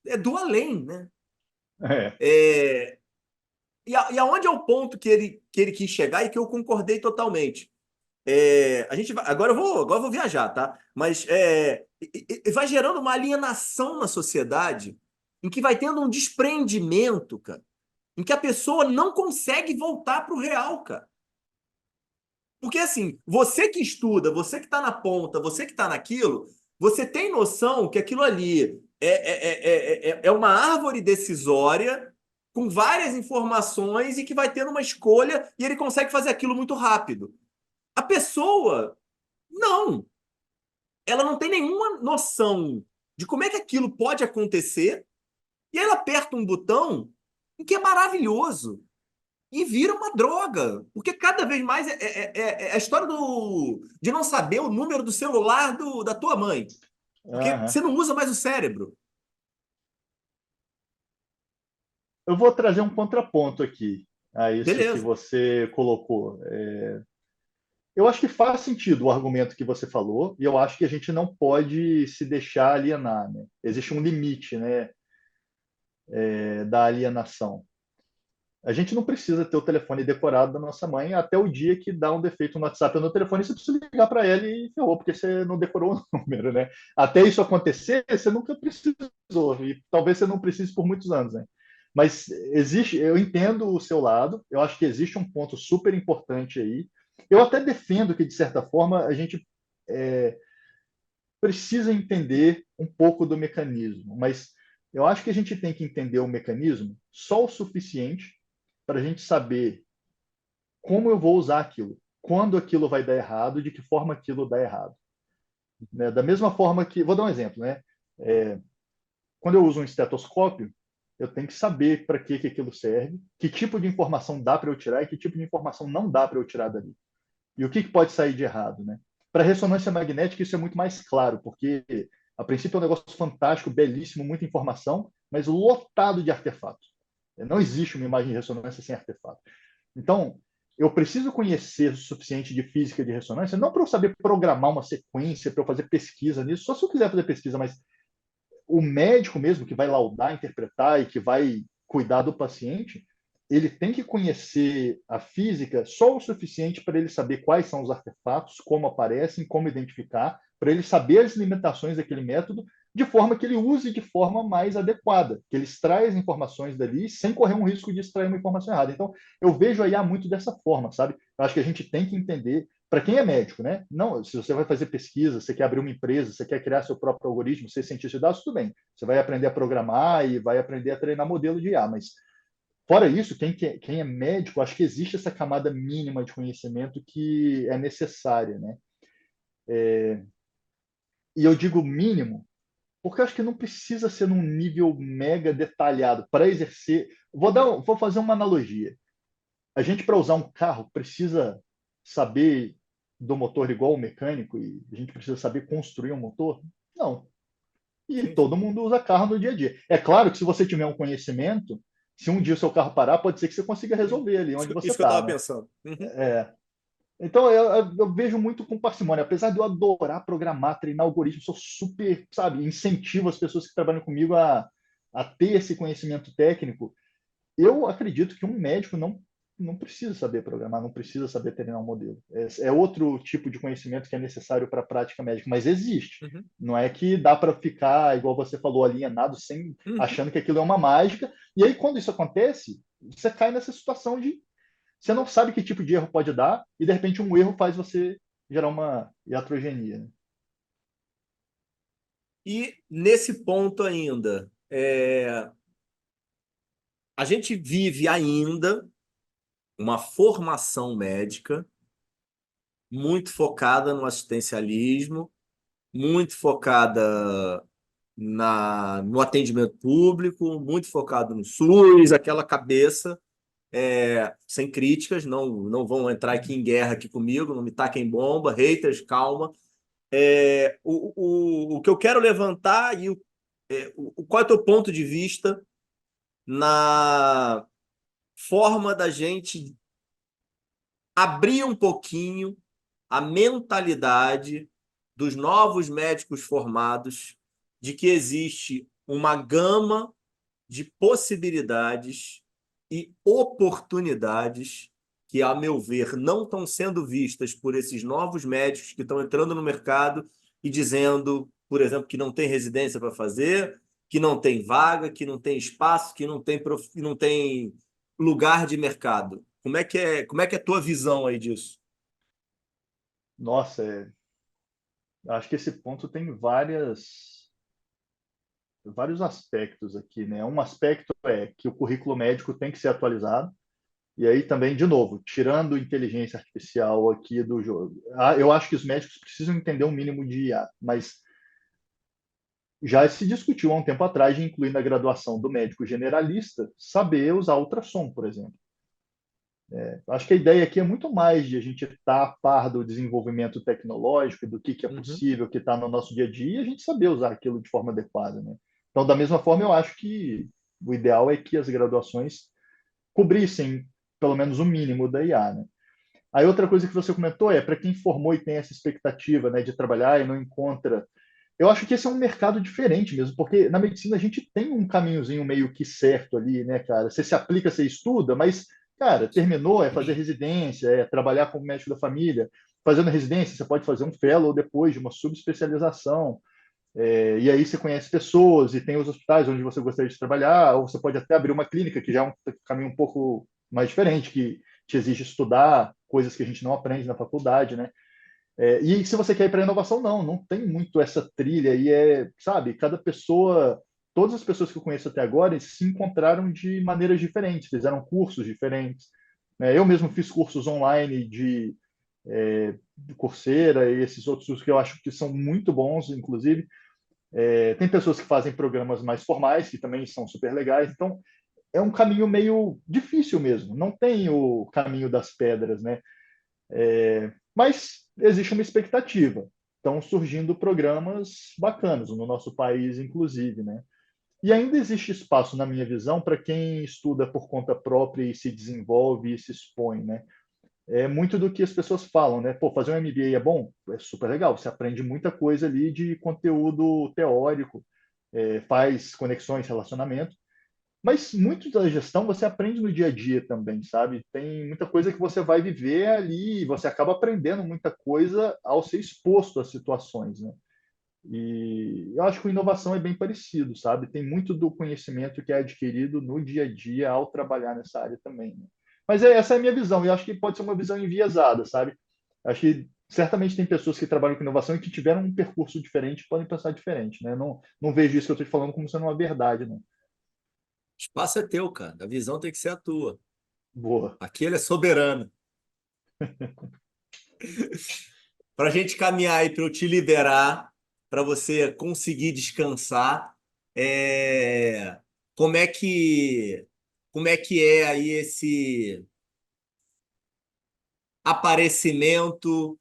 é do além, né? É, É, e aonde é o ponto que ele quis chegar e que eu concordei totalmente? A gente vai, agora eu vou viajar, tá? Mas vai gerando uma alienação na sociedade em que vai tendo um desprendimento, cara, em que a pessoa não consegue voltar para o real, cara. Porque assim, você que estuda, você que está na ponta, você que está naquilo, você tem noção que aquilo ali é uma árvore decisória com várias informações e que vai tendo uma escolha e ele consegue fazer aquilo muito rápido. A pessoa, não. Ela não tem nenhuma noção de como é que aquilo pode acontecer e ela aperta um botão em que é maravilhoso e vira uma droga. Porque cada vez mais é a história de não saber o número do celular da tua mãe. Porque aham. você não usa mais o cérebro. Eu vou trazer um contraponto aqui a isso que Beleza. você colocou. Eu acho que faz sentido o argumento que você falou, e eu acho que a gente não pode se deixar alienar, né? Existe um limite, né, da alienação. A gente não precisa ter o telefone decorado da nossa mãe até o dia que dá um defeito no WhatsApp ou no telefone, você precisa ligar para ela e ferrou, porque você não decorou o número, né? Até isso acontecer, você nunca precisou, e talvez você não precise por muitos anos, né? Mas existe, eu entendo o seu lado, eu acho que existe um ponto super importante aí. Eu até defendo que, de certa forma, a gente é, precisa entender um pouco do mecanismo, mas eu acho que a gente tem que entender o mecanismo só o suficiente para a gente saber como eu vou usar aquilo, quando aquilo vai dar errado, de que forma aquilo dá errado. Né? Da mesma forma que, vou dar um exemplo, né? Quando eu uso um estetoscópio, eu tenho que saber para que aquilo serve, que tipo de informação dá para eu tirar e que tipo de informação não dá para eu tirar dali. E o que pode sair de errado, né? Para ressonância magnética, isso é muito mais claro, porque a princípio é um negócio fantástico, belíssimo, muita informação, mas lotado de artefatos. Não existe uma imagem de ressonância sem artefato. Então, eu preciso conhecer o suficiente de física de ressonância, não para eu saber programar uma sequência, para eu fazer pesquisa nisso, só se eu quiser fazer pesquisa, mas o médico mesmo, que vai laudar, interpretar e que vai cuidar do paciente, ele tem que conhecer a física só o suficiente para ele saber quais são os artefatos, como aparecem, como identificar, para ele saber as limitações daquele método, de forma que ele use de forma mais adequada, que ele extraia as informações dali sem correr um risco de extrair uma informação errada. Então, eu vejo a IA muito dessa forma, sabe? Eu acho que a gente tem que entender para quem é médico, né? Não, se você vai fazer pesquisa, você quer abrir uma empresa, você quer criar seu próprio algoritmo, ser cientista de dados, tudo bem. Você vai aprender a programar e vai aprender a treinar modelo de IA, mas fora isso, quem é médico, acho que existe essa camada mínima de conhecimento que é necessária, né? E eu digo mínimo, porque eu acho que não precisa ser num nível mega detalhado para exercer. Vou fazer uma analogia. A gente, para usar um carro, precisa saber do motor igual o mecânico e a gente precisa saber construir um motor? Não. E Sim, todo mundo usa carro no dia a dia. É claro que se você tiver um conhecimento, se um dia o seu carro parar, pode ser que você consiga sim. resolver ali onde você Isso que eu está, estava né? pensando. Uhum. É. Então eu vejo muito com parcimônia. Apesar de eu adorar programar, treinar algoritmos, sou super, sabe, incentivo as pessoas que trabalham comigo a ter esse conhecimento técnico. Eu acredito que um médico não precisa saber programar, não precisa saber treinar um modelo. É outro tipo de conhecimento que é necessário para a prática médica, mas existe. Uhum. Não é que dá para ficar, igual você falou, alienado, sem Uhum. achando que aquilo é uma mágica. E aí, quando isso acontece, você cai nessa situação de você não sabe que tipo de erro pode dar, e de repente um erro faz você gerar uma iatrogenia, né? E nesse ponto ainda, a gente vive ainda uma formação médica muito focada no assistencialismo, muito focada no atendimento público, muito focado no SUS, aquela cabeça, sem críticas, não vão entrar aqui em guerra aqui comigo, não me taquem bomba, haters, calma. O que eu quero levantar e qual é o teu ponto de vista na forma da gente abrir um pouquinho a mentalidade dos novos médicos formados de que existe uma gama de possibilidades e oportunidades que, a meu ver, não estão sendo vistas por esses novos médicos que estão entrando no mercado e dizendo, por exemplo, que não tem residência para fazer, que não tem vaga, que não tem espaço, que não tem lugar de mercado. Como é que é a tua visão aí disso? Nossa, acho que esse ponto tem vários aspectos aqui, né? Um aspecto é que o currículo médico tem que ser atualizado. E aí também, de novo, tirando inteligência artificial aqui do jogo, eu acho que os médicos precisam entender um mínimo de IA, mas já se discutiu há um tempo atrás de incluir na graduação do médico generalista saber usar ultrassom, por exemplo. Acho que a ideia aqui é muito mais de a gente estar a par do desenvolvimento tecnológico, do que é Uhum. possível, que está no nosso dia a dia, e a gente saber usar aquilo de forma adequada, né? Então, da mesma forma, eu acho que o ideal é que as graduações cobrissem pelo menos o mínimo da IA, né? Aí outra coisa que você comentou é para quem formou e tem essa expectativa, né, de trabalhar e não encontra. Eu acho que esse é um mercado diferente mesmo, porque na medicina a gente tem um caminhozinho meio que certo ali, né, cara? Você se aplica, você estuda, mas, cara, terminou, é fazer residência, é trabalhar como médico da família. Fazendo residência, você pode fazer um fellow depois de uma subespecialização. E aí você conhece pessoas e tem os hospitais onde você gostaria de trabalhar, ou você pode até abrir uma clínica, que já é um caminho um pouco mais diferente, que te exige estudar coisas que a gente não aprende na faculdade, né? E se você quer ir para a inovação, não tem muito essa trilha. E sabe, cada pessoa, todas as pessoas que eu conheço até agora, eles se encontraram de maneiras diferentes, fizeram cursos diferentes. Né? Eu mesmo fiz cursos online de Coursera e esses outros que eu acho que são muito bons, inclusive. Tem pessoas que fazem programas mais formais, que também são super legais. Então, é um caminho meio difícil mesmo. Não tem o caminho das pedras, né? Mas existe uma expectativa. Estão surgindo programas bacanas, no nosso país, inclusive, né? E ainda existe espaço, na minha visão, para quem estuda por conta própria e se desenvolve e se expõe, né? é muito do que as pessoas falam, né? Pô, fazer um MBA é bom? É super legal, você aprende muita coisa ali de conteúdo teórico, faz conexões, relacionamento, mas muito da gestão você aprende no dia a dia também, sabe? Tem muita coisa que você vai viver ali, e você acaba aprendendo muita coisa ao ser exposto às situações, né? E eu acho que a inovação é bem parecido, sabe? Tem muito do conhecimento que é adquirido no dia a dia ao trabalhar nessa área também, né? Mas essa é a minha visão, e eu acho que pode ser uma visão enviesada, sabe? Acho que certamente tem pessoas que trabalham com inovação e que tiveram um percurso diferente, podem pensar diferente, né? Não vejo isso que eu estou te falando como sendo uma verdade, não. O espaço é teu, cara. A visão tem que ser a tua. Boa. Aqui ele é soberano. Para a gente caminhar aí, para eu te liberar, para você conseguir descansar, é, como é que como é que é aí esse aparecimento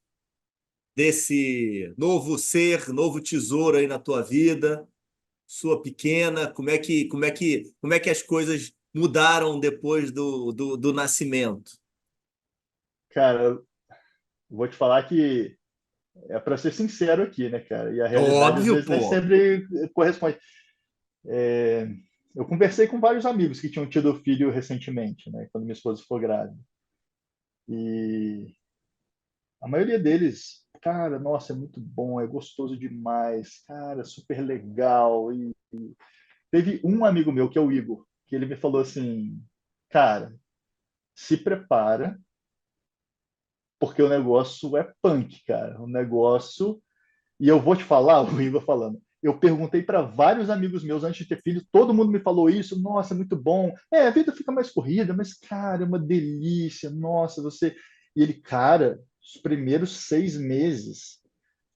desse novo ser, novo tesouro aí na tua vida, sua pequena? Como é que as coisas mudaram depois do nascimento? Cara, eu vou te falar que é para ser sincero aqui, né, cara? E a realidade às Óbvio, vezes nem pô. sempre corresponde. É, eu conversei com vários amigos que tinham tido filho recentemente, né, quando minha esposa ficou grávida. E a maioria deles, cara, nossa, é muito bom, é gostoso demais, cara, super legal. E teve um amigo meu, que é o Igor, que ele me falou assim, cara, se prepara, porque o negócio é punk, cara. O negócio. E eu vou te falar, o Igor falando. Eu perguntei para vários amigos meus antes de ter filho, todo mundo me falou isso. Nossa, é muito bom. É, a vida fica mais corrida, mas, cara, é uma delícia. Nossa, você. E ele, cara, os primeiros 6 meses,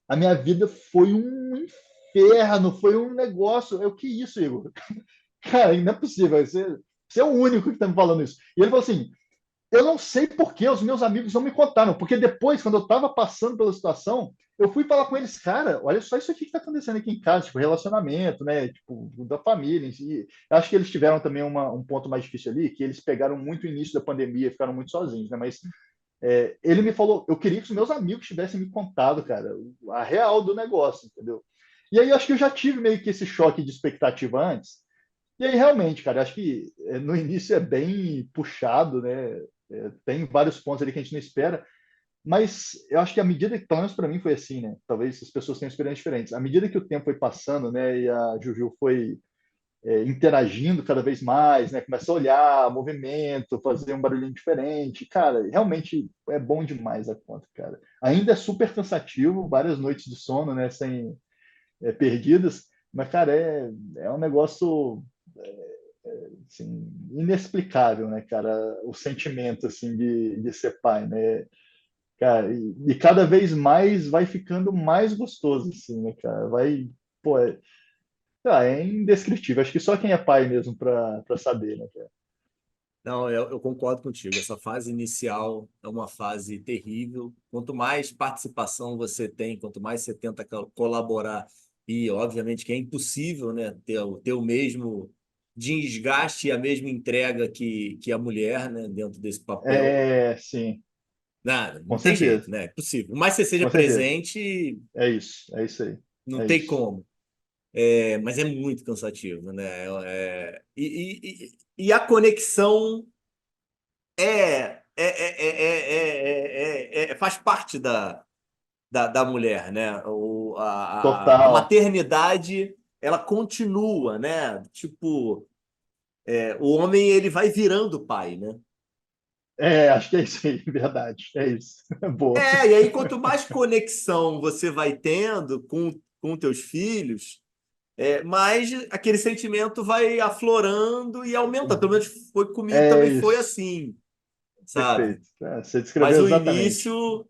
a minha vida foi um inferno, foi um negócio. O que isso, Igor? Cara, não é possível. Você é o único que está me falando isso. E ele falou assim: eu não sei por que os meus amigos não me contaram, porque depois, quando eu estava passando pela situação, eu fui falar com eles, cara, olha só isso aqui que está acontecendo aqui em casa, tipo, relacionamento, né, tipo, da família em si. Eu acho que eles tiveram também um ponto mais difícil ali, que eles pegaram muito o início da pandemia, ficaram muito sozinhos, né, mas ele me falou, eu queria que os meus amigos tivessem me contado, cara, a real do negócio, entendeu? E aí eu acho que eu já tive meio que esse choque de expectativa antes, e aí, realmente, cara, acho que no início é bem puxado, né? Tem vários pontos ali que a gente não espera, mas eu acho que à medida que, pelo menos para mim foi assim, né? Talvez as pessoas tenham experiências diferentes. À medida que o tempo foi passando, né, e a Juju foi interagindo cada vez mais, né? Começa a olhar, movimento, fazer um barulhinho diferente. Cara, realmente é bom demais a conta, cara. Ainda é super cansativo, várias noites de sono, né? Sem perdidas, mas, cara, é um negócio assim, inexplicável, né, cara, o sentimento, assim, de ser pai, né, cara, e cada vez mais vai ficando mais gostoso, assim, né, cara, vai, pô, é indescritível, acho que só quem é pai mesmo para saber, né, cara. Não, eu concordo contigo. Essa fase inicial é uma fase terrível. Quanto mais participação você tem, quanto mais você tenta colaborar, e obviamente que é impossível, né, ter o mesmo desgaste e a mesma entrega que a mulher, né, dentro desse papel. Sim, Nada, com não tem jeito, certeza, né? É impossível. Mais você seja com certeza, presente, é isso aí, não é tem isso. como. Mas é muito cansativo, né? E a conexão faz parte da mulher, né? A Total, maternidade, ela continua, né? Tipo, o homem, ele vai virando pai, né? acho que é isso aí, verdade, é isso, boa, E aí quanto mais conexão você vai tendo com teus filhos, mais aquele sentimento vai aflorando e aumenta. Pelo menos foi comigo, é também foi isso, assim, sabe? perfeito, você Mas descreveu o exatamente. início.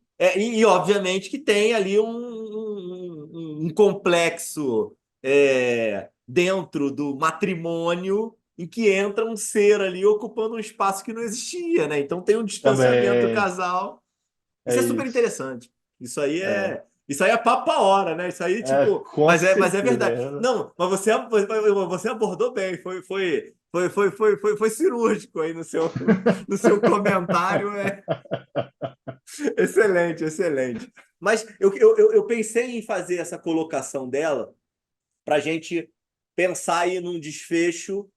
Obviamente que tem ali um complexo dentro do matrimônio em que entra um ser ali ocupando um espaço que não existia, né? Então tem um distanciamento do Também, casal. Isso é é super isso. interessante. Isso aí É, é. Isso aí é papo a hora, né? Isso aí, tipo. com Mas é certeza. verdade. Não, mas você abordou bem. Foi cirúrgico aí no seu comentário. Excelente, excelente. Mas eu pensei em fazer essa colocação dela para a gente pensar aí num desfecho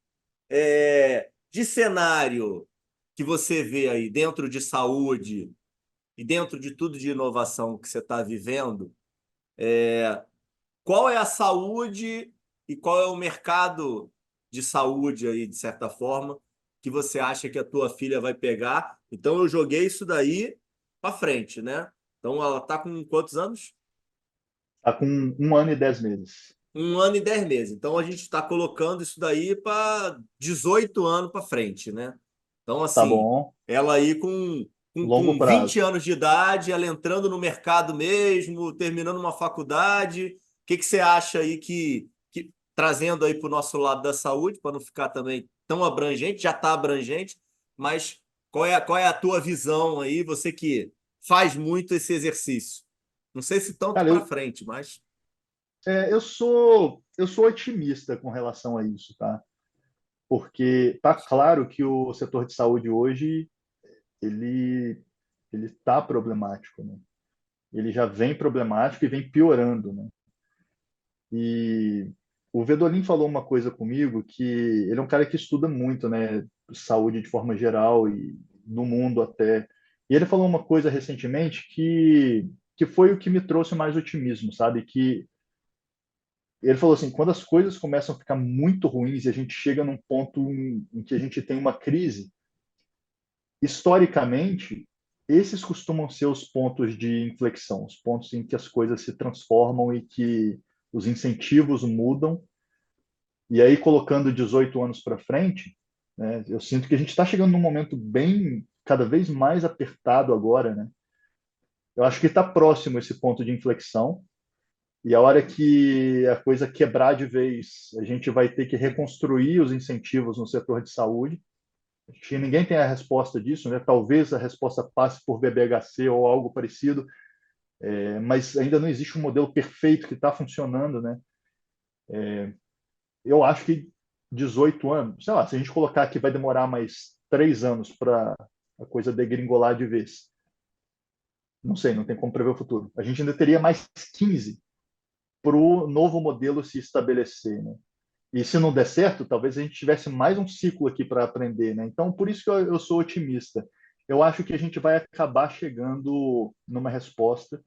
de cenário que você vê aí dentro de saúde e dentro de tudo de inovação que você está vivendo. Qual é a saúde e qual é o mercado de saúde aí, de certa forma, que você acha que a tua filha vai pegar? Então eu joguei isso daí para frente, né? Então ela está com quantos anos? Está com 1 ano e 10 meses. 1 ano e 10 meses. Então a gente está colocando isso daí para 18 anos para frente, né? Então, Tá assim, bom, ela aí com, com, longo com 20 prazo. anos de idade, ela entrando no mercado mesmo, terminando uma faculdade. O que você acha aí trazendo aí para o nosso lado da saúde, para não ficar também tão abrangente, já está abrangente, mas qual é a tua visão aí, você que faz muito esse exercício? Não sei se tanto Cara, para frente, mas. eu sou otimista com relação a isso, tá? Porque tá claro que o setor de saúde hoje ele ele está problemático, né? Ele já vem problemático e vem piorando, né? E o Vedolin falou uma coisa comigo que ele é um cara que estuda muito, né, saúde de forma geral e no mundo até. E ele falou uma coisa recentemente que foi o que me trouxe mais otimismo, sabe? Que ele falou assim, quando as coisas começam a ficar muito ruins e a gente chega num ponto em que a gente tem uma crise, historicamente, esses costumam ser os pontos de inflexão, os pontos em que as coisas se transformam e que os incentivos mudam. E aí, colocando 18 anos para frente, né, eu sinto que a gente está chegando num momento bem, cada vez mais apertado agora, né? Eu acho que está próximo esse ponto de inflexão. E a hora que a coisa quebrar de vez, a gente vai ter que reconstruir os incentivos no setor de saúde. Acho que ninguém tem a resposta disso, né? Talvez a resposta passe por BBHC ou algo parecido, mas ainda não existe um modelo perfeito que está funcionando, né? Eu acho que 18 anos, sei lá, se a gente colocar que vai demorar mais 3 anos para a coisa degringolar de vez, não sei, não tem como prever o futuro. A gente ainda teria mais 15 para o novo modelo se estabelecer, né? E se não der certo, talvez a gente tivesse mais um ciclo aqui para aprender, né? Então, por isso que eu sou otimista. Eu acho que a gente vai acabar chegando numa resposta.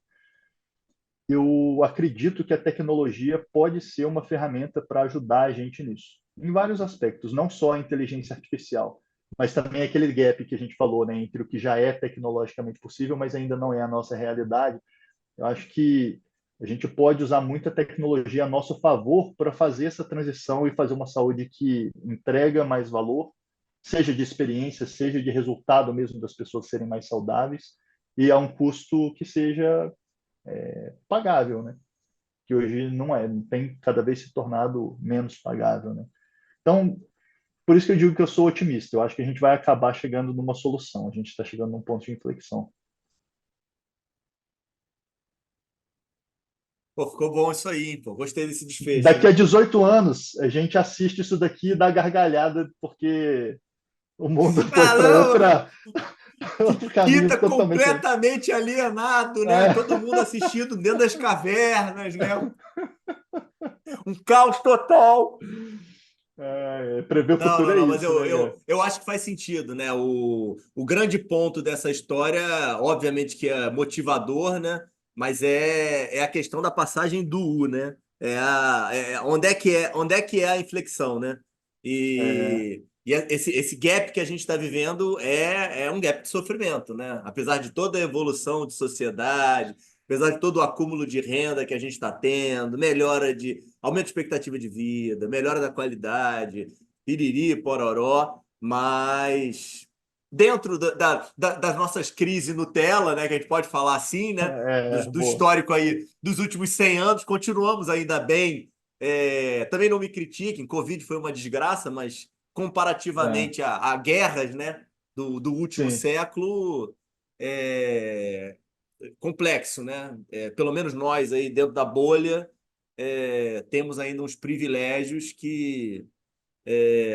Eu acredito que a tecnologia pode ser uma ferramenta para ajudar a gente nisso, em vários aspectos, não só a inteligência artificial, mas também aquele gap que a gente falou, né, entre o que já é tecnologicamente possível, mas ainda não é a nossa realidade. Eu acho que a gente pode usar muita tecnologia a nosso favor para fazer essa transição e fazer uma saúde que entrega mais valor, seja de experiência, seja de resultado mesmo das pessoas serem mais saudáveis, e a um custo que seja pagável, né? Que hoje não é, tem cada vez se tornado menos pagável, né? Então, por isso que eu digo que eu sou otimista. Eu acho que a gente vai acabar chegando numa solução. A gente está chegando num ponto de inflexão. Pô, ficou bom isso aí, hein, pô. Gostei desse desfecho, Daqui a hein? 18 anos, a gente assiste isso daqui e dá gargalhada, porque o mundo foi para Caramba, outro caminho Kita totalmente. completamente alienado, né? É, Todo mundo assistindo dentro das cavernas, né? Um caos total. prever o Não, futuro não, é não, mas isso, eu, né, cara? eu, eu acho que faz sentido, né? O grande ponto dessa história, obviamente que é motivador, né? Mas é a questão da passagem do U, né? Onde é que é a inflexão, né? É, Esse gap que a gente está vivendo é um gap de sofrimento, né? Apesar de toda a evolução de sociedade, apesar de todo o acúmulo de renda que a gente está tendo, melhora de aumento de expectativa de vida, melhora da qualidade, piriri, pororó, mas dentro das nossas crises Nutella, né, que a gente pode falar assim, né, do boa. histórico aí dos últimos 100 anos, continuamos ainda bem. Também não me critiquem, Covid foi uma desgraça, mas É, comparativamente a guerras, né, do último sim, século, é complexo, né? Pelo menos nós aí dentro da bolha temos ainda uns privilégios que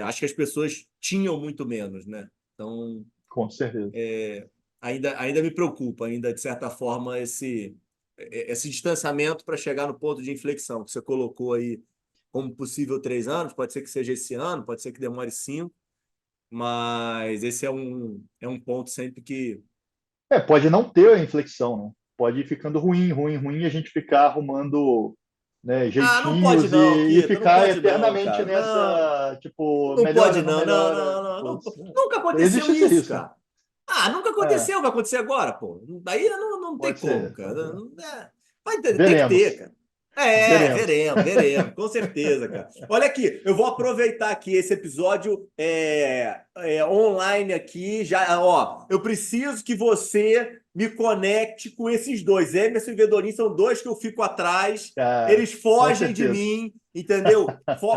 acho que as pessoas tinham muito menos, né? Então, com certeza. ainda me preocupa, ainda de certa forma, esse distanciamento para chegar no ponto de inflexão que você colocou aí como possível 3 anos, pode ser que seja esse ano, pode ser que demore 5, mas esse é um ponto sempre que. Pode não ter a inflexão, né? Pode ir ficando ruim, ruim, ruim, e a gente ficar arrumando, né, Ah, não pode jeitinhos não, e Kito, não ficar pode não, eternamente cara. Não, nessa, tipo, não pode melhora, não não, não, melhora. não, não, não. Putz, Nunca aconteceu existe esse isso, risco. cara. Ah, nunca É, aconteceu, vai acontecer agora, pô. Daí não tem pode como, ser. cara. Vai ter, tem que ter, Veremos. cara. Veremos. Veremos, com certeza, cara. Olha aqui, eu vou aproveitar aqui esse episódio online aqui, já, ó, eu preciso que você me conecte com esses dois. Emerson e Vedorin são dois que eu fico atrás, Cara, eles com fogem de certeza. mim, entendeu?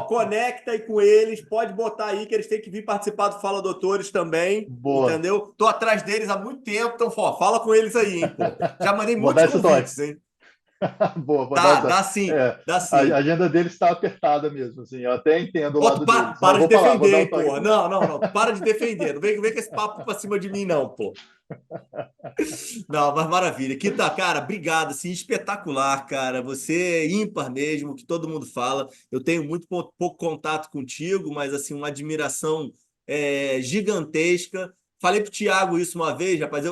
Conecta aí com eles, pode botar aí que eles têm que vir participar do Fala Doutores também, Boa. entendeu? Tô atrás deles há muito tempo, então, ó, fala com eles aí, hein, pô. Já mandei Vou muitos dar esse toque. convites, hein? Boa, vou dar Tá, essa. dá sim, É, dá a sim. agenda deles está apertada mesmo, assim. Eu até entendo o Ó, tu lado deles, mas para de vou falar, vou defender, dar o hein, toque. porra. Não, não, não. Para de defender. Não vem com esse papo pra cima de mim, não, pô. Não, mas maravilha. Kita, cara, obrigado. Assim, espetacular, cara. Você é ímpar mesmo, que todo mundo fala. Eu tenho muito pouco contato contigo, mas, assim, uma admiração gigantesca. Falei pro Thiago isso uma vez, rapaz.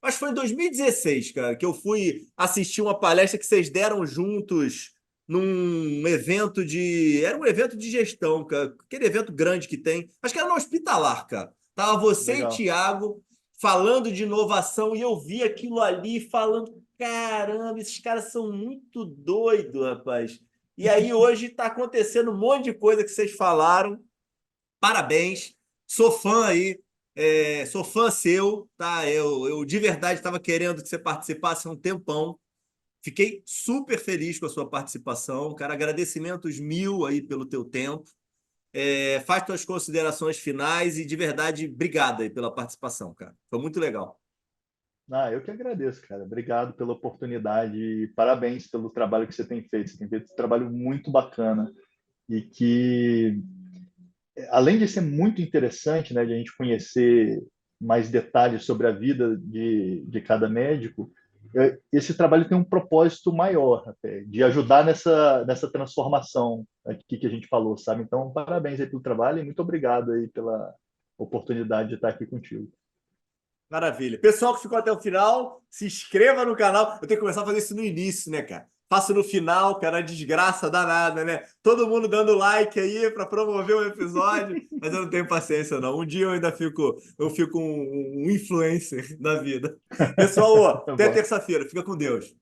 Acho que foi em 2016, cara, que eu fui assistir uma palestra que vocês deram juntos num evento de. Era um evento de gestão, cara. Aquele evento grande que tem. Acho que era no Hospitalar, cara. Tava você e Legal. Thiago falando de inovação e eu vi aquilo ali falando: caramba, esses caras são muito doidos, rapaz. E aí hoje está acontecendo um monte de coisa que vocês falaram. Parabéns. Sou fã aí. Sou fã seu, tá? Eu de verdade estava querendo que você participasse há um tempão. Fiquei super feliz com a sua participação, cara. Agradecimentos mil aí pelo teu tempo. Faz tuas considerações finais e de verdade, obrigado aí pela participação, cara. Foi muito legal. Eu que agradeço, cara. Obrigado pela oportunidade e parabéns pelo trabalho que você tem feito. Você tem feito um trabalho muito bacana e que, além de ser muito interessante, né, de a gente conhecer mais detalhes sobre a vida de cada médico, esse trabalho tem um propósito maior, até, de ajudar nessa transformação aqui que a gente falou, sabe? Então, parabéns aí pelo trabalho e muito obrigado aí pela oportunidade de estar aqui contigo. Maravilha. Pessoal que ficou até o final, se inscreva no canal. Eu tenho que começar a fazer isso no início, né, cara? Faço no final, cara, desgraça danada, né? Todo mundo dando like aí para promover o episódio, mas eu não tenho paciência, não. Um dia eu fico um influencer da vida. Pessoal, ó, Tá até bom. terça-feira. Fica com Deus.